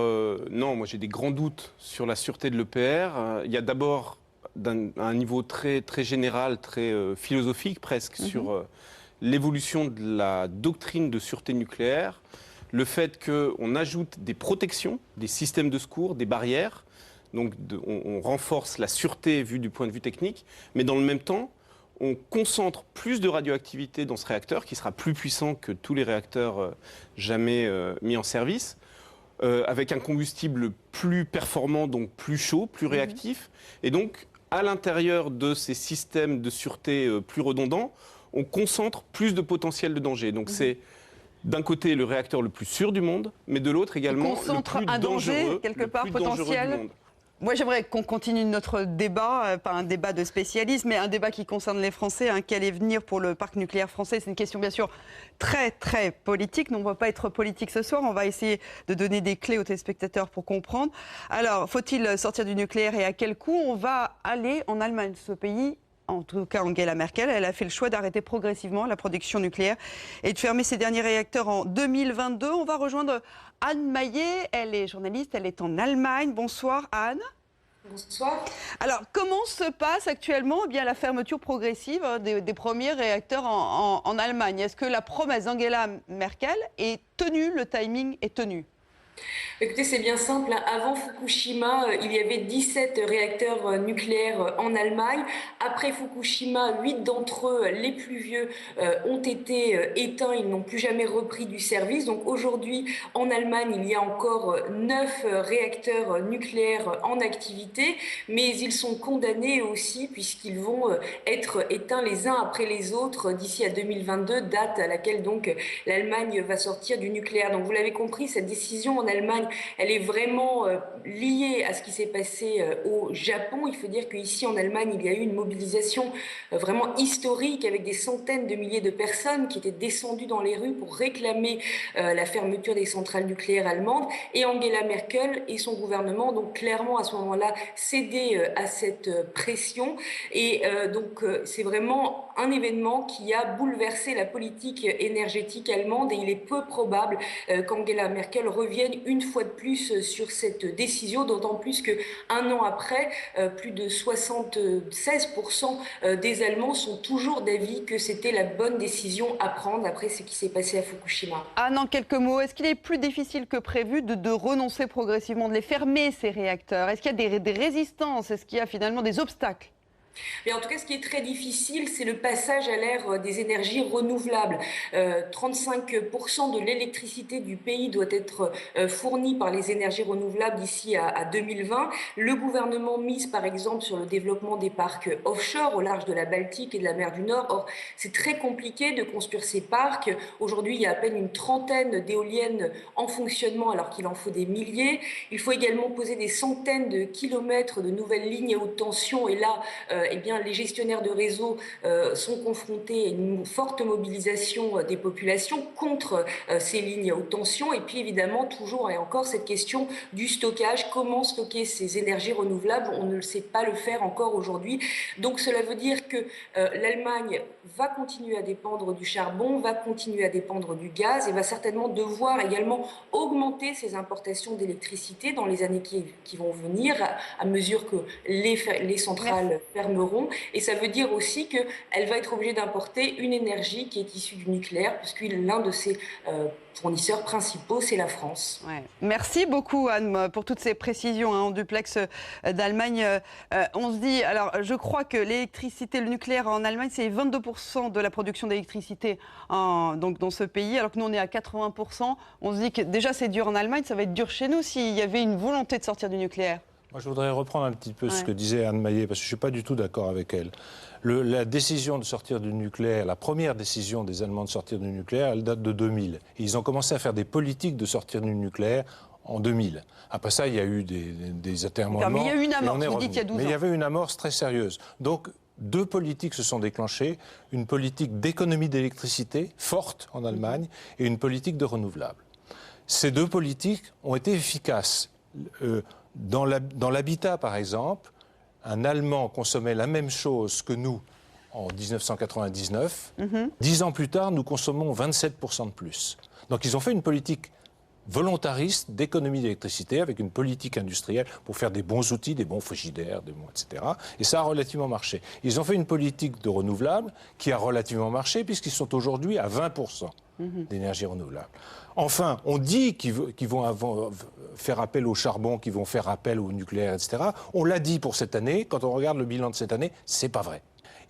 Speaker 8: non, moi j'ai des grands doutes sur la sûreté de l'EPR. Il y a d'abord, un niveau très, très général, très philosophique presque, sur... l'évolution de la doctrine de sûreté nucléaire, le fait qu'on ajoute des protections, des systèmes de secours, des barrières, donc on renforce la sûreté vue du point de vue technique, mais dans le même temps, on concentre plus de radioactivité dans ce réacteur, qui sera plus puissant que tous les réacteurs jamais mis en service, avec un combustible plus performant, donc plus chaud, plus réactif, et donc à l'intérieur de ces systèmes de sûreté plus redondants, on concentre plus de potentiel de danger. Donc c'est d'un côté le réacteur le plus sûr du monde, mais de l'autre également le plus dangereux,
Speaker 7: quelque part, potentiel.
Speaker 8: Du monde.
Speaker 7: Moi, j'aimerais qu'on continue notre débat, pas un débat de spécialistes, mais un débat qui concerne les Français. Quel est l'avenir pour le parc nucléaire français? C'est une question, bien sûr, très, très politique. Non, on ne va pas être politique ce soir. On va essayer de donner des clés aux téléspectateurs pour comprendre. Alors, faut-il sortir du nucléaire et à quel coût? On va aller en Allemagne, ce pays. En tout cas, Angela Merkel, elle a fait le choix d'arrêter progressivement la production nucléaire et de fermer ses derniers réacteurs en 2022. On va rejoindre Anne Maillet. Elle est journaliste, elle est en Allemagne. Bonsoir Anne.
Speaker 10: Bonsoir.
Speaker 7: Alors, comment se passe actuellement la fermeture progressive des premiers réacteurs en Allemagne? Est-ce que la promesse d'Angela Merkel est tenue, le timing est tenu?
Speaker 10: Écoutez, c'est bien simple. Avant Fukushima, il y avait 17 réacteurs nucléaires en Allemagne. Après Fukushima, 8 d'entre eux, les plus vieux, ont été éteints. Ils n'ont plus jamais repris du service. Donc aujourd'hui, en Allemagne, il y a encore 9 réacteurs nucléaires en activité. Mais ils sont condamnés aussi puisqu'ils vont être éteints les uns après les autres d'ici à 2022, date à laquelle donc l'Allemagne va sortir du nucléaire. Donc vous l'avez compris, cette décision en Allemagne, elle est vraiment liée à ce qui s'est passé au Japon. Il faut dire qu'ici en Allemagne, il y a eu une mobilisation vraiment historique avec des centaines de milliers de personnes qui étaient descendues dans les rues pour réclamer la fermeture des centrales nucléaires allemandes. Et Angela Merkel et son gouvernement, donc clairement à ce moment-là, cédé à cette pression. Et donc c'est vraiment un événement qui a bouleversé la politique énergétique allemande et il est peu probable qu'Angela Merkel revienne une fois de plus sur cette décision, d'autant plus qu'un an après, plus de 76% des Allemands sont toujours d'avis que c'était la bonne décision à prendre après ce qui s'est passé à Fukushima.
Speaker 7: Anne, en quelques mots, est-ce qu'il est plus difficile que prévu de renoncer progressivement, de les fermer, ces réacteurs? Est-ce qu'il y a des résistances? Est-ce qu'il y a finalement des obstacles?
Speaker 10: Mais en tout cas, ce qui est très difficile, c'est le passage à l'ère des énergies renouvelables. 35% de l'électricité du pays doit être fournie par les énergies renouvelables d'ici à 2020. Le gouvernement mise par exemple sur le développement des parcs offshore au large de la Baltique et de la mer du Nord. Or, c'est très compliqué de construire ces parcs. Aujourd'hui, il y a à peine une trentaine d'éoliennes en fonctionnement alors qu'il en faut des milliers. Il faut également poser des centaines de kilomètres de nouvelles lignes à haute tension et là, eh bien, les gestionnaires de réseau sont confrontés à une forte mobilisation des populations contre ces lignes à haute tension. Et puis évidemment, toujours et encore, cette question du stockage. Comment stocker ces énergies renouvelables? On ne sait pas le faire encore aujourd'hui. Donc cela veut dire que l'Allemagne va continuer à dépendre du charbon, va continuer à dépendre du gaz et va certainement devoir également augmenter ses importations d'électricité dans les années qui vont venir à mesure que les centrales fermeront. Et ça veut dire aussi qu'elle va être obligée d'importer une énergie qui est issue du nucléaire, puisque l'un de ses fournisseurs principaux, c'est la France.
Speaker 7: Ouais. Merci beaucoup, Anne, pour toutes ces précisions en duplex d'Allemagne. On se dit, alors je crois que l'électricité, le nucléaire en Allemagne, c'est 22% de la production d'électricité donc dans ce pays, alors que nous on est à 80%. On se dit que déjà c'est dur en Allemagne, ça va être dur chez nous s'il y avait une volonté de sortir du nucléaire.
Speaker 12: Moi, je voudrais reprendre un petit peu ce que disait Anne Maillet, parce que je ne suis pas du tout d'accord avec elle. La décision de sortir du nucléaire, la première décision des Allemands de sortir du nucléaire, elle date de 2000. Et ils ont commencé à faire des politiques de sortir du nucléaire en 2000. Après ça, il y a eu des atermoiements.
Speaker 7: Mais il y a eu une amorce, vous dites il y a 12 ans.
Speaker 12: Mais il y avait une amorce très sérieuse. Donc, deux politiques se sont déclenchées. Une politique d'économie d'électricité forte en Allemagne et une politique de renouvelables. Ces deux politiques ont été efficaces. Dans l'habitat, par exemple, un Allemand consommait la même chose que nous en 1999. 10 ans plus tard, nous consommons 27% de plus. Donc ils ont fait une politique volontariste d'économie d'électricité avec une politique industrielle pour faire des bons outils, des bons frigidaires, etc. Et ça a relativement marché. Ils ont fait une politique de renouvelables qui a relativement marché puisqu'ils sont aujourd'hui à 20% d'énergie renouvelable. Enfin, on dit qu'ils vont faire appel au charbon, qu'ils vont faire appel au nucléaire, etc. On l'a dit pour cette année. Quand on regarde le bilan de cette année, c'est pas vrai.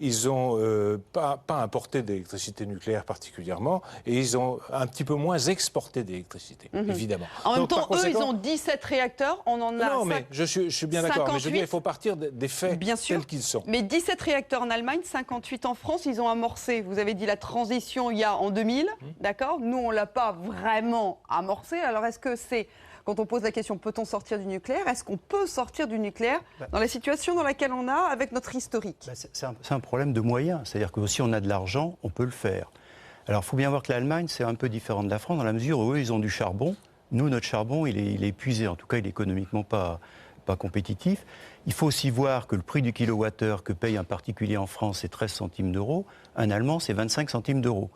Speaker 12: Ils n'ont pas importé d'électricité nucléaire particulièrement et ils ont un petit peu moins exporté d'électricité, évidemment.
Speaker 7: En même temps, eux, ils ont 17 réacteurs, on en a
Speaker 12: Non, mais je suis bien d'accord, mais je veux dire, il faut partir des faits tels qu'ils sont.
Speaker 7: Mais 17 réacteurs en Allemagne, 58 en France, ils ont amorcé, vous avez dit la transition il y a en 2000, d'accord? Nous, on ne l'a pas vraiment amorcé, alors est-ce que c'est... Quand on pose la question, peut-on sortir du nucléaire? Est-ce qu'on peut sortir du nucléaire dans la situation dans laquelle on a avec notre historique?
Speaker 13: C'est un problème de moyens. C'est-à-dire que si on a de l'argent, on peut le faire. Alors, il faut bien voir que l'Allemagne, c'est un peu différent de la France, dans la mesure où eux, ils ont du charbon. Nous, notre charbon, il est épuisé. En tout cas, il est économiquement pas compétitif. Il faut aussi voir que le prix du kilowattheure que paye un particulier en France, c'est 13 centimes d'euros. Un Allemand, c'est 25 centimes d'euros.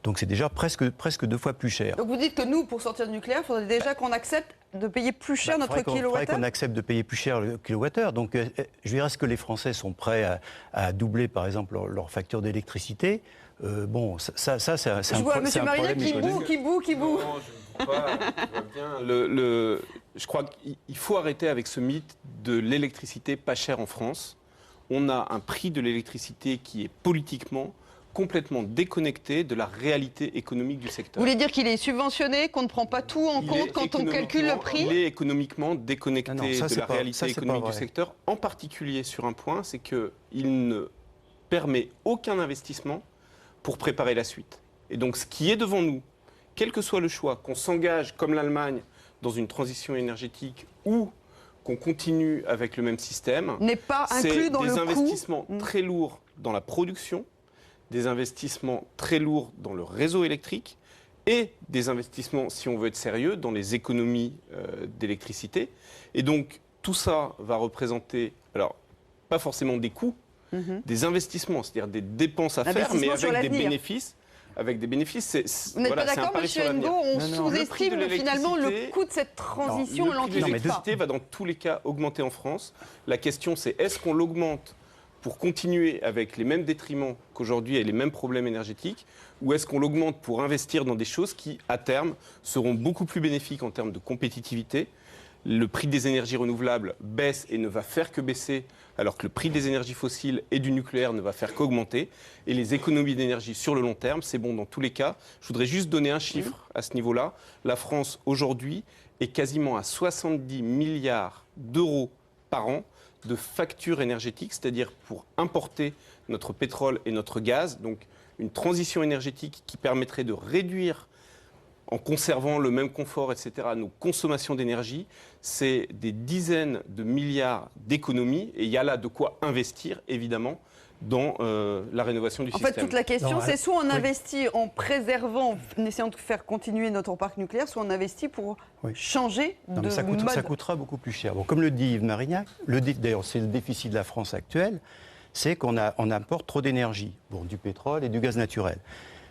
Speaker 13: Donc c'est déjà presque 2 fois plus cher.
Speaker 7: Donc vous dites que nous, pour sortir du nucléaire, il faudrait déjà qu'on accepte de payer plus cher notre kilowattheure?
Speaker 13: Il faudrait qu'on accepte de payer plus cher le kilowattheure. Donc je veux dire, est-ce que les Français sont prêts à doubler, par exemple, leur facture d'électricité? Bon, ça c'est un problème.
Speaker 7: Je vois M. Marien qui boue.
Speaker 8: Non, je ne crois pas. Je crois qu'il faut arrêter avec ce mythe de l'électricité pas chère en France. On a un prix de l'électricité qui est politiquement complètement déconnecté de la réalité économique du secteur.
Speaker 7: Vous voulez dire qu'il est subventionné, qu'on ne prend pas tout en compte quand on calcule le prix?
Speaker 8: Il est économiquement déconnecté de la réalité économique du secteur, en particulier sur un point, c'est qu'il ne permet aucun investissement pour préparer la suite. Et donc ce qui est devant nous, quel que soit le choix, qu'on s'engage comme l'Allemagne dans une transition énergétique ou qu'on continue avec le même système,
Speaker 7: n'est pas inclus dans le coût.
Speaker 8: C'est des investissements très lourds dans la production, des investissements très lourds dans le réseau électrique et des investissements, si on veut être sérieux, dans les économies d'électricité. Et donc, tout ça va représenter, alors, pas forcément des coûts, des investissements, c'est-à-dire des dépenses à faire, mais avec des bénéfices. Avec des bénéfices,
Speaker 7: vous n'êtes pas d'accord, M. Ngo, on sous-estime finalement le coût de cette transition.
Speaker 8: Le prix de l'électricité va dans tous les cas augmenter en France. La question, c'est est-ce qu'on l'augmente pour continuer avec les mêmes détriments qu'aujourd'hui et les mêmes problèmes énergétiques, ou est-ce qu'on l'augmente pour investir dans des choses qui, à terme, seront beaucoup plus bénéfiques en termes de compétitivité? Le prix des énergies renouvelables baisse et ne va faire que baisser, alors que le prix des énergies fossiles et du nucléaire ne va faire qu'augmenter. Et les économies d'énergie sur le long terme, c'est bon dans tous les cas. Je voudrais juste donner un chiffre à ce niveau-là. La France, aujourd'hui, est quasiment à 70 milliards d'euros par an de factures énergétiques, c'est-à-dire pour importer notre pétrole et notre gaz. Donc une transition énergétique qui permettrait de réduire en conservant le même confort, etc., nos consommations d'énergie, c'est des dizaines de milliards d'économies. Et il y a là de quoi investir, évidemment, dans la rénovation du système.
Speaker 7: En fait, toute la question, c'est soit on investit en préservant, en essayant de faire continuer notre parc nucléaire, soit on investit pour changer de mode.
Speaker 13: Ça coûtera beaucoup plus cher. Bon, comme le dit Yves Marignac, d'ailleurs, c'est le déficit de la France actuelle, c'est qu'on importe trop d'énergie, du pétrole et du gaz naturel.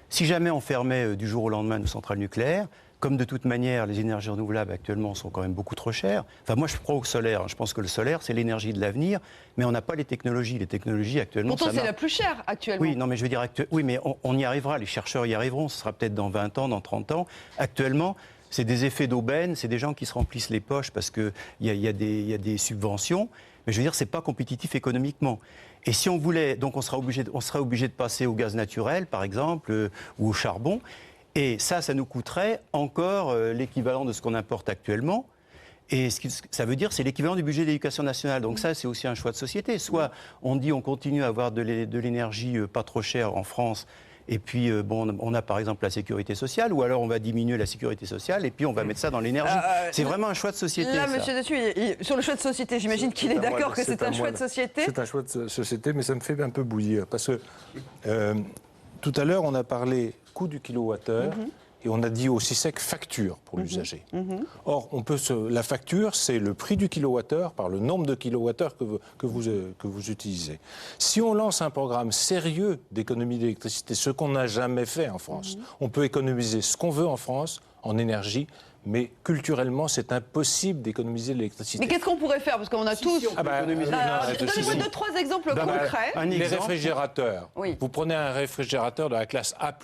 Speaker 13: Si jamais on fermait du jour au lendemain nos centrales nucléaires, comme de toute manière, les énergies renouvelables actuellement sont quand même beaucoup trop chères. Enfin, moi, je crois au solaire. Je pense que le solaire, c'est l'énergie de l'avenir, mais on n'a pas les technologies. Les technologies actuellement.
Speaker 7: Pourtant, c'est la plus chère actuellement.
Speaker 13: Oui, non, mais je veux dire, oui, mais on y arrivera. Les chercheurs y arriveront. Ce sera peut-être dans 20 ans, dans 30 ans. Actuellement, c'est des effets d'aubaine. C'est des gens qui se remplissent les poches parce qu'il y a des subventions. Mais je veux dire, c'est pas compétitif économiquement. Et si on voulait, donc on serait obligé de passer au gaz naturel, par exemple, ou au charbon. Et ça nous coûterait encore l'équivalent de ce qu'on importe actuellement. Et ça veut dire c'est l'équivalent du budget de l'éducation nationale. Donc ça, c'est aussi un choix de société. Soit on dit on continue à avoir de l'énergie pas trop chère en France, et puis on a par exemple la sécurité sociale, ou alors on va diminuer la sécurité sociale, et puis on va mettre ça dans l'énergie. C'est vraiment un choix de société.
Speaker 7: Là,
Speaker 13: ça.
Speaker 7: monsieur Dessus, sur le choix de société, j'imagine qu'il est d'accord que c'est un choix de société.
Speaker 12: C'est un choix de société, mais ça me fait un peu bouillir. Parce que tout à l'heure, on a parlé coût du kilowattheure, et on a dit aussi sec facture pour l'usager. Or, la facture, c'est le prix du kilowattheure par le nombre de kilowattheures que vous utilisez. Si on lance un programme sérieux d'économie d'électricité, ce qu'on n'a jamais fait en France, on peut économiser ce qu'on veut en France en énergie, mais culturellement, c'est impossible d'économiser l'électricité.
Speaker 7: Mais qu'est-ce qu'on pourrait faire? Parce qu'on a tous...
Speaker 12: Donnez-moi
Speaker 7: 2-3 exemples concrets.
Speaker 12: Les réfrigérateurs. Oui. Vous prenez un réfrigérateur de la classe A++,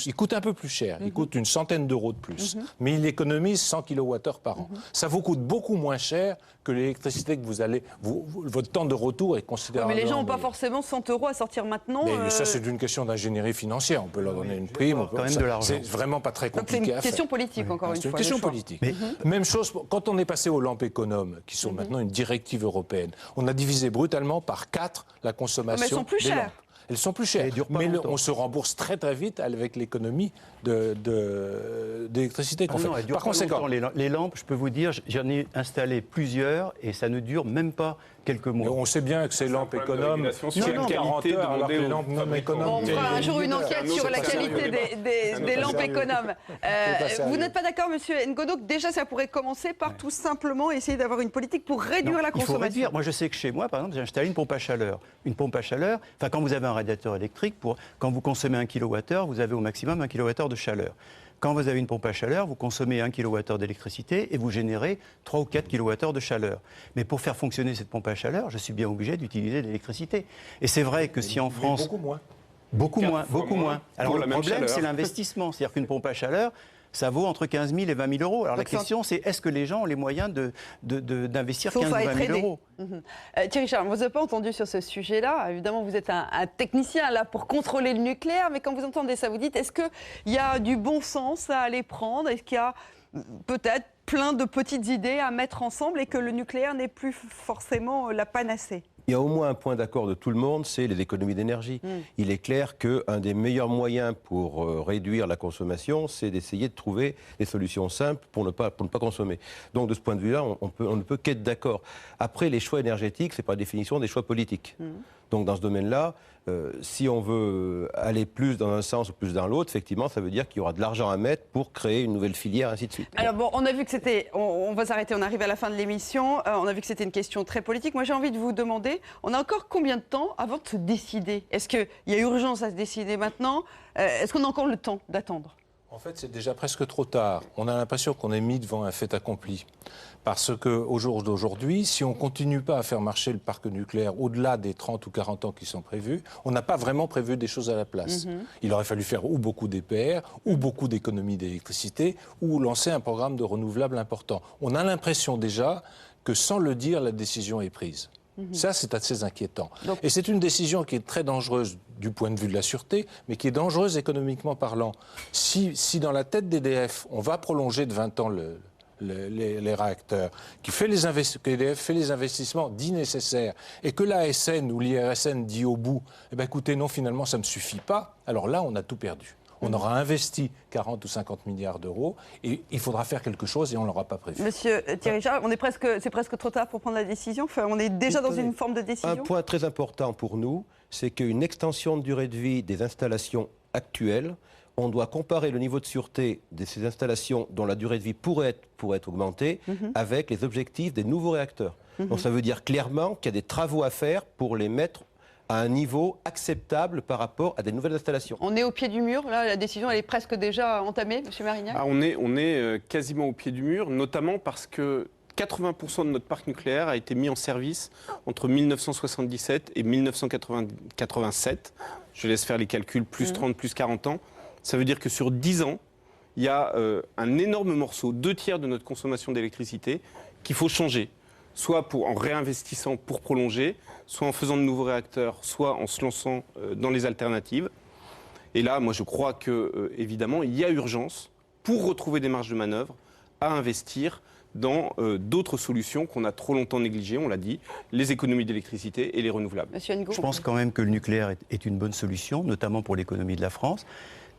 Speaker 12: il coûte un peu plus cher, il coûte une centaine d'euros de plus, mais il économise 100 kWh par an. Ça vous coûte beaucoup moins cher que l'électricité que vous allez... votre temps de retour est considérablement...
Speaker 7: Mais les gens n'ont pas forcément 100 euros à sortir maintenant.
Speaker 12: Mais ça, c'est une question d'ingénierie financière. On peut leur donner une prime.
Speaker 13: Quand même de l'argent.
Speaker 12: C'est vraiment pas très compliqué à faire.
Speaker 7: C'est une question politique, encore une fois.
Speaker 12: C'est une question politique. Même chose, quand on est passé aux lampes économes, qui sont maintenant une directive européenne, on a divisé brutalement par 4 la consommation
Speaker 7: mais elles sont plus
Speaker 12: des lampes.
Speaker 7: chères.
Speaker 12: Elles sont plus chères, mais on se rembourse très très vite avec l'économie d'électricité qu'on fait.
Speaker 13: Par conséquent, les lampes, je peux vous dire, j'en ai installé plusieurs et ça ne dure même pas quelques mois.
Speaker 12: On sait bien que ces lampes économes tiennent 40 heures, alors que les lampes non économes...
Speaker 7: On fera un jour une enquête sur la qualité des lampes économes. Vous n'êtes pas d'accord, monsieur Ngodo, que déjà ça pourrait commencer par tout simplement essayer d'avoir une politique pour réduire la consommation?
Speaker 13: Il faut réduire. Moi, je sais que chez moi, par exemple, j'ai installé une pompe à chaleur. Une pompe à chaleur, enfin, quand vous avez un radiateur électrique, quand vous consommez 1 kWh, vous avez au maximum 1 kWh de chaleur. Quand vous avez une pompe à chaleur, vous consommez 1 kWh d'électricité et vous générez 3 ou 4 kWh de chaleur. Mais pour faire fonctionner cette pompe à chaleur, je suis bien obligé d'utiliser de l'électricité. Et c'est vrai que si en France...
Speaker 12: Beaucoup moins.
Speaker 13: Beaucoup moins. Alors le problème, c'est l'investissement. C'est-à-dire qu'une pompe à chaleur, ça vaut entre 15 000 et 20 000 euros. Alors la question, c'est est-ce que les gens ont les moyens d'investir 15 000 ou 20 000 euros?
Speaker 7: Thierry Charles, vous n'avez pas entendu sur ce sujet-là. Évidemment, vous êtes un technicien là pour contrôler le nucléaire, mais quand vous entendez ça, vous dites, est-ce qu'il y a du bon sens à aller prendre? Est-ce qu'il y a peut-être plein de petites idées à mettre ensemble et que le nucléaire n'est plus forcément la panacée?
Speaker 5: Il y a au moins un point d'accord de tout le monde, c'est les économies d'énergie. Il est clair qu'un des meilleurs moyens pour réduire la consommation, c'est d'essayer de trouver des solutions simples pour ne pas consommer. Donc de ce point de vue-là, on ne peut qu'être d'accord. Après, les choix énergétiques, c'est par définition des choix politiques. Donc dans ce domaine-là, si on veut aller plus dans un sens ou plus dans l'autre, effectivement, ça veut dire qu'il y aura de l'argent à mettre pour créer une nouvelle filière, ainsi de suite.
Speaker 7: Alors bon, on a vu que c'était... On va s'arrêter, on arrive à la fin de l'émission. On a vu que c'était une question très politique. Moi, j'ai envie de vous demander, on a encore combien de temps avant de se décider? Est-ce qu'il y a urgence à se décider maintenant? Est-ce qu'on a encore le temps d'attendre?
Speaker 12: En fait, c'est déjà presque trop tard. On a l'impression qu'on est mis devant un fait accompli. Parce qu'au jour d'aujourd'hui, si on ne continue pas à faire marcher le parc nucléaire au-delà des 30 ou 40 ans qui sont prévus, on n'a pas vraiment prévu des choses à la place. Il aurait fallu faire ou beaucoup d'EPR, ou beaucoup d'économies d'électricité, ou lancer un programme de renouvelables important. On a l'impression déjà que sans le dire, la décision est prise. Ça, c'est assez inquiétant. Et c'est une décision qui est très dangereuse du point de vue de la sûreté, mais qui est dangereuse économiquement parlant. Si dans la tête d'EDF, on va prolonger de 20 ans les réacteurs, qu'EDF fait les investissements dits nécessaires, et que l'ASN ou l'IRSN dit au bout, eh bien, écoutez, non, finalement, ça ne me suffit pas, alors là, on a tout perdu. On aura investi 40 ou 50 milliards d'euros et il faudra faire quelque chose et on ne l'aura pas prévu.
Speaker 7: Monsieur Thierry Jarre, c'est presque trop tard pour prendre la décision. Enfin, on est déjà dans une forme de décision.
Speaker 5: Un point très important pour nous, c'est qu'une extension de durée de vie des installations actuelles, on doit comparer le niveau de sûreté de ces installations dont la durée de vie pourrait être augmentée avec les objectifs des nouveaux réacteurs. Donc ça veut dire clairement qu'il y a des travaux à faire pour les mettre à un niveau acceptable par rapport à des nouvelles installations.
Speaker 7: On est au pied du mur, là, la décision elle est presque déjà entamée, Monsieur Marignac.
Speaker 8: On est quasiment au pied du mur, notamment parce que 80% de notre parc nucléaire a été mis en service entre 1977 et 1987. Je laisse faire les calculs, plus 30, plus 40 ans. Ça veut dire que sur 10 ans, il y a un énorme morceau, 2/3 de notre consommation d'électricité, qu'il faut changer. Soit en réinvestissant pour prolonger, soit en faisant de nouveaux réacteurs, soit en se lançant dans les alternatives. Et là, moi, je crois que, évidemment, il y a urgence, pour retrouver des marges de manœuvre, à investir dans d'autres solutions qu'on a trop longtemps négligées, on l'a dit, les économies d'électricité et les renouvelables.
Speaker 7: Monsieur Ngo.
Speaker 13: Je pense quand même que le nucléaire est une bonne solution, notamment pour l'économie de la France.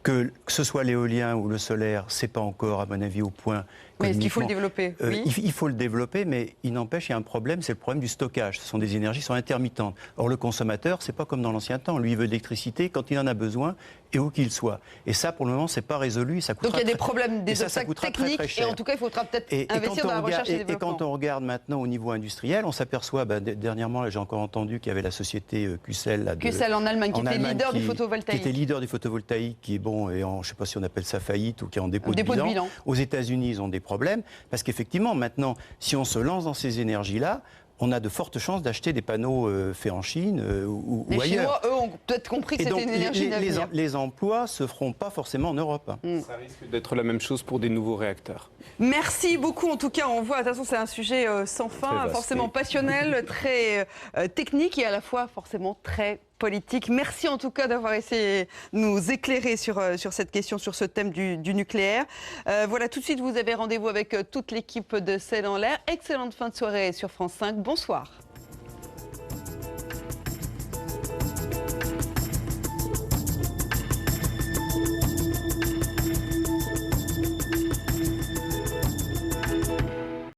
Speaker 13: Que ce soit l'éolien ou le solaire, c'est pas encore, à mon avis, au point.
Speaker 7: Mais est-ce qu'il faut le développer? Oui.
Speaker 13: Il faut le développer, mais il n'empêche, il y a un problème, c'est le problème du stockage. Ce sont des énergies qui sont intermittentes. Or, le consommateur, c'est pas comme dans l'ancien temps. Lui, il veut de l'électricité quand il en a besoin et où qu'il soit. Et ça, pour le moment, c'est pas résolu. Ça coûtera.
Speaker 7: Donc il y a des problèmes, des obstacles techniques,
Speaker 13: très cher.
Speaker 7: et en tout cas, il faudra peut-être investir dans la recherche et développement.
Speaker 13: Et quand on regarde maintenant au niveau industriel, on s'aperçoit, dernièrement, j'ai encore entendu qu'il y avait la société QCell.
Speaker 7: QCell en Allemagne, qui était leader du photovoltaïque.
Speaker 13: Qui était leader du photovoltaïque, qui est bon, et je ne sais pas si on appelle ça faillite ou qui est en dépôt de bilan. Aux États-Unis, ils ont des problèmes. Parce qu'effectivement, maintenant, si on se lance dans ces énergies-là, on a de fortes chances d'acheter des panneaux faits en Chine ou ailleurs.
Speaker 7: Les Chinois, eux, ont peut-être compris que c'était une énergie d'avenir.
Speaker 13: Les emplois ne se feront pas forcément en Europe.
Speaker 8: Ça risque d'être la même chose pour des nouveaux réacteurs.
Speaker 7: Merci beaucoup. En tout cas, on voit, attention, c'est un sujet sans fin, forcément passionnel, très technique et à la fois forcément très politique. Merci en tout cas d'avoir essayé de nous éclairer sur cette question, sur ce thème du nucléaire. Voilà, tout de suite, vous avez rendez-vous avec toute l'équipe de C'est dans l'air. Excellente fin de soirée sur France 5. Bonsoir.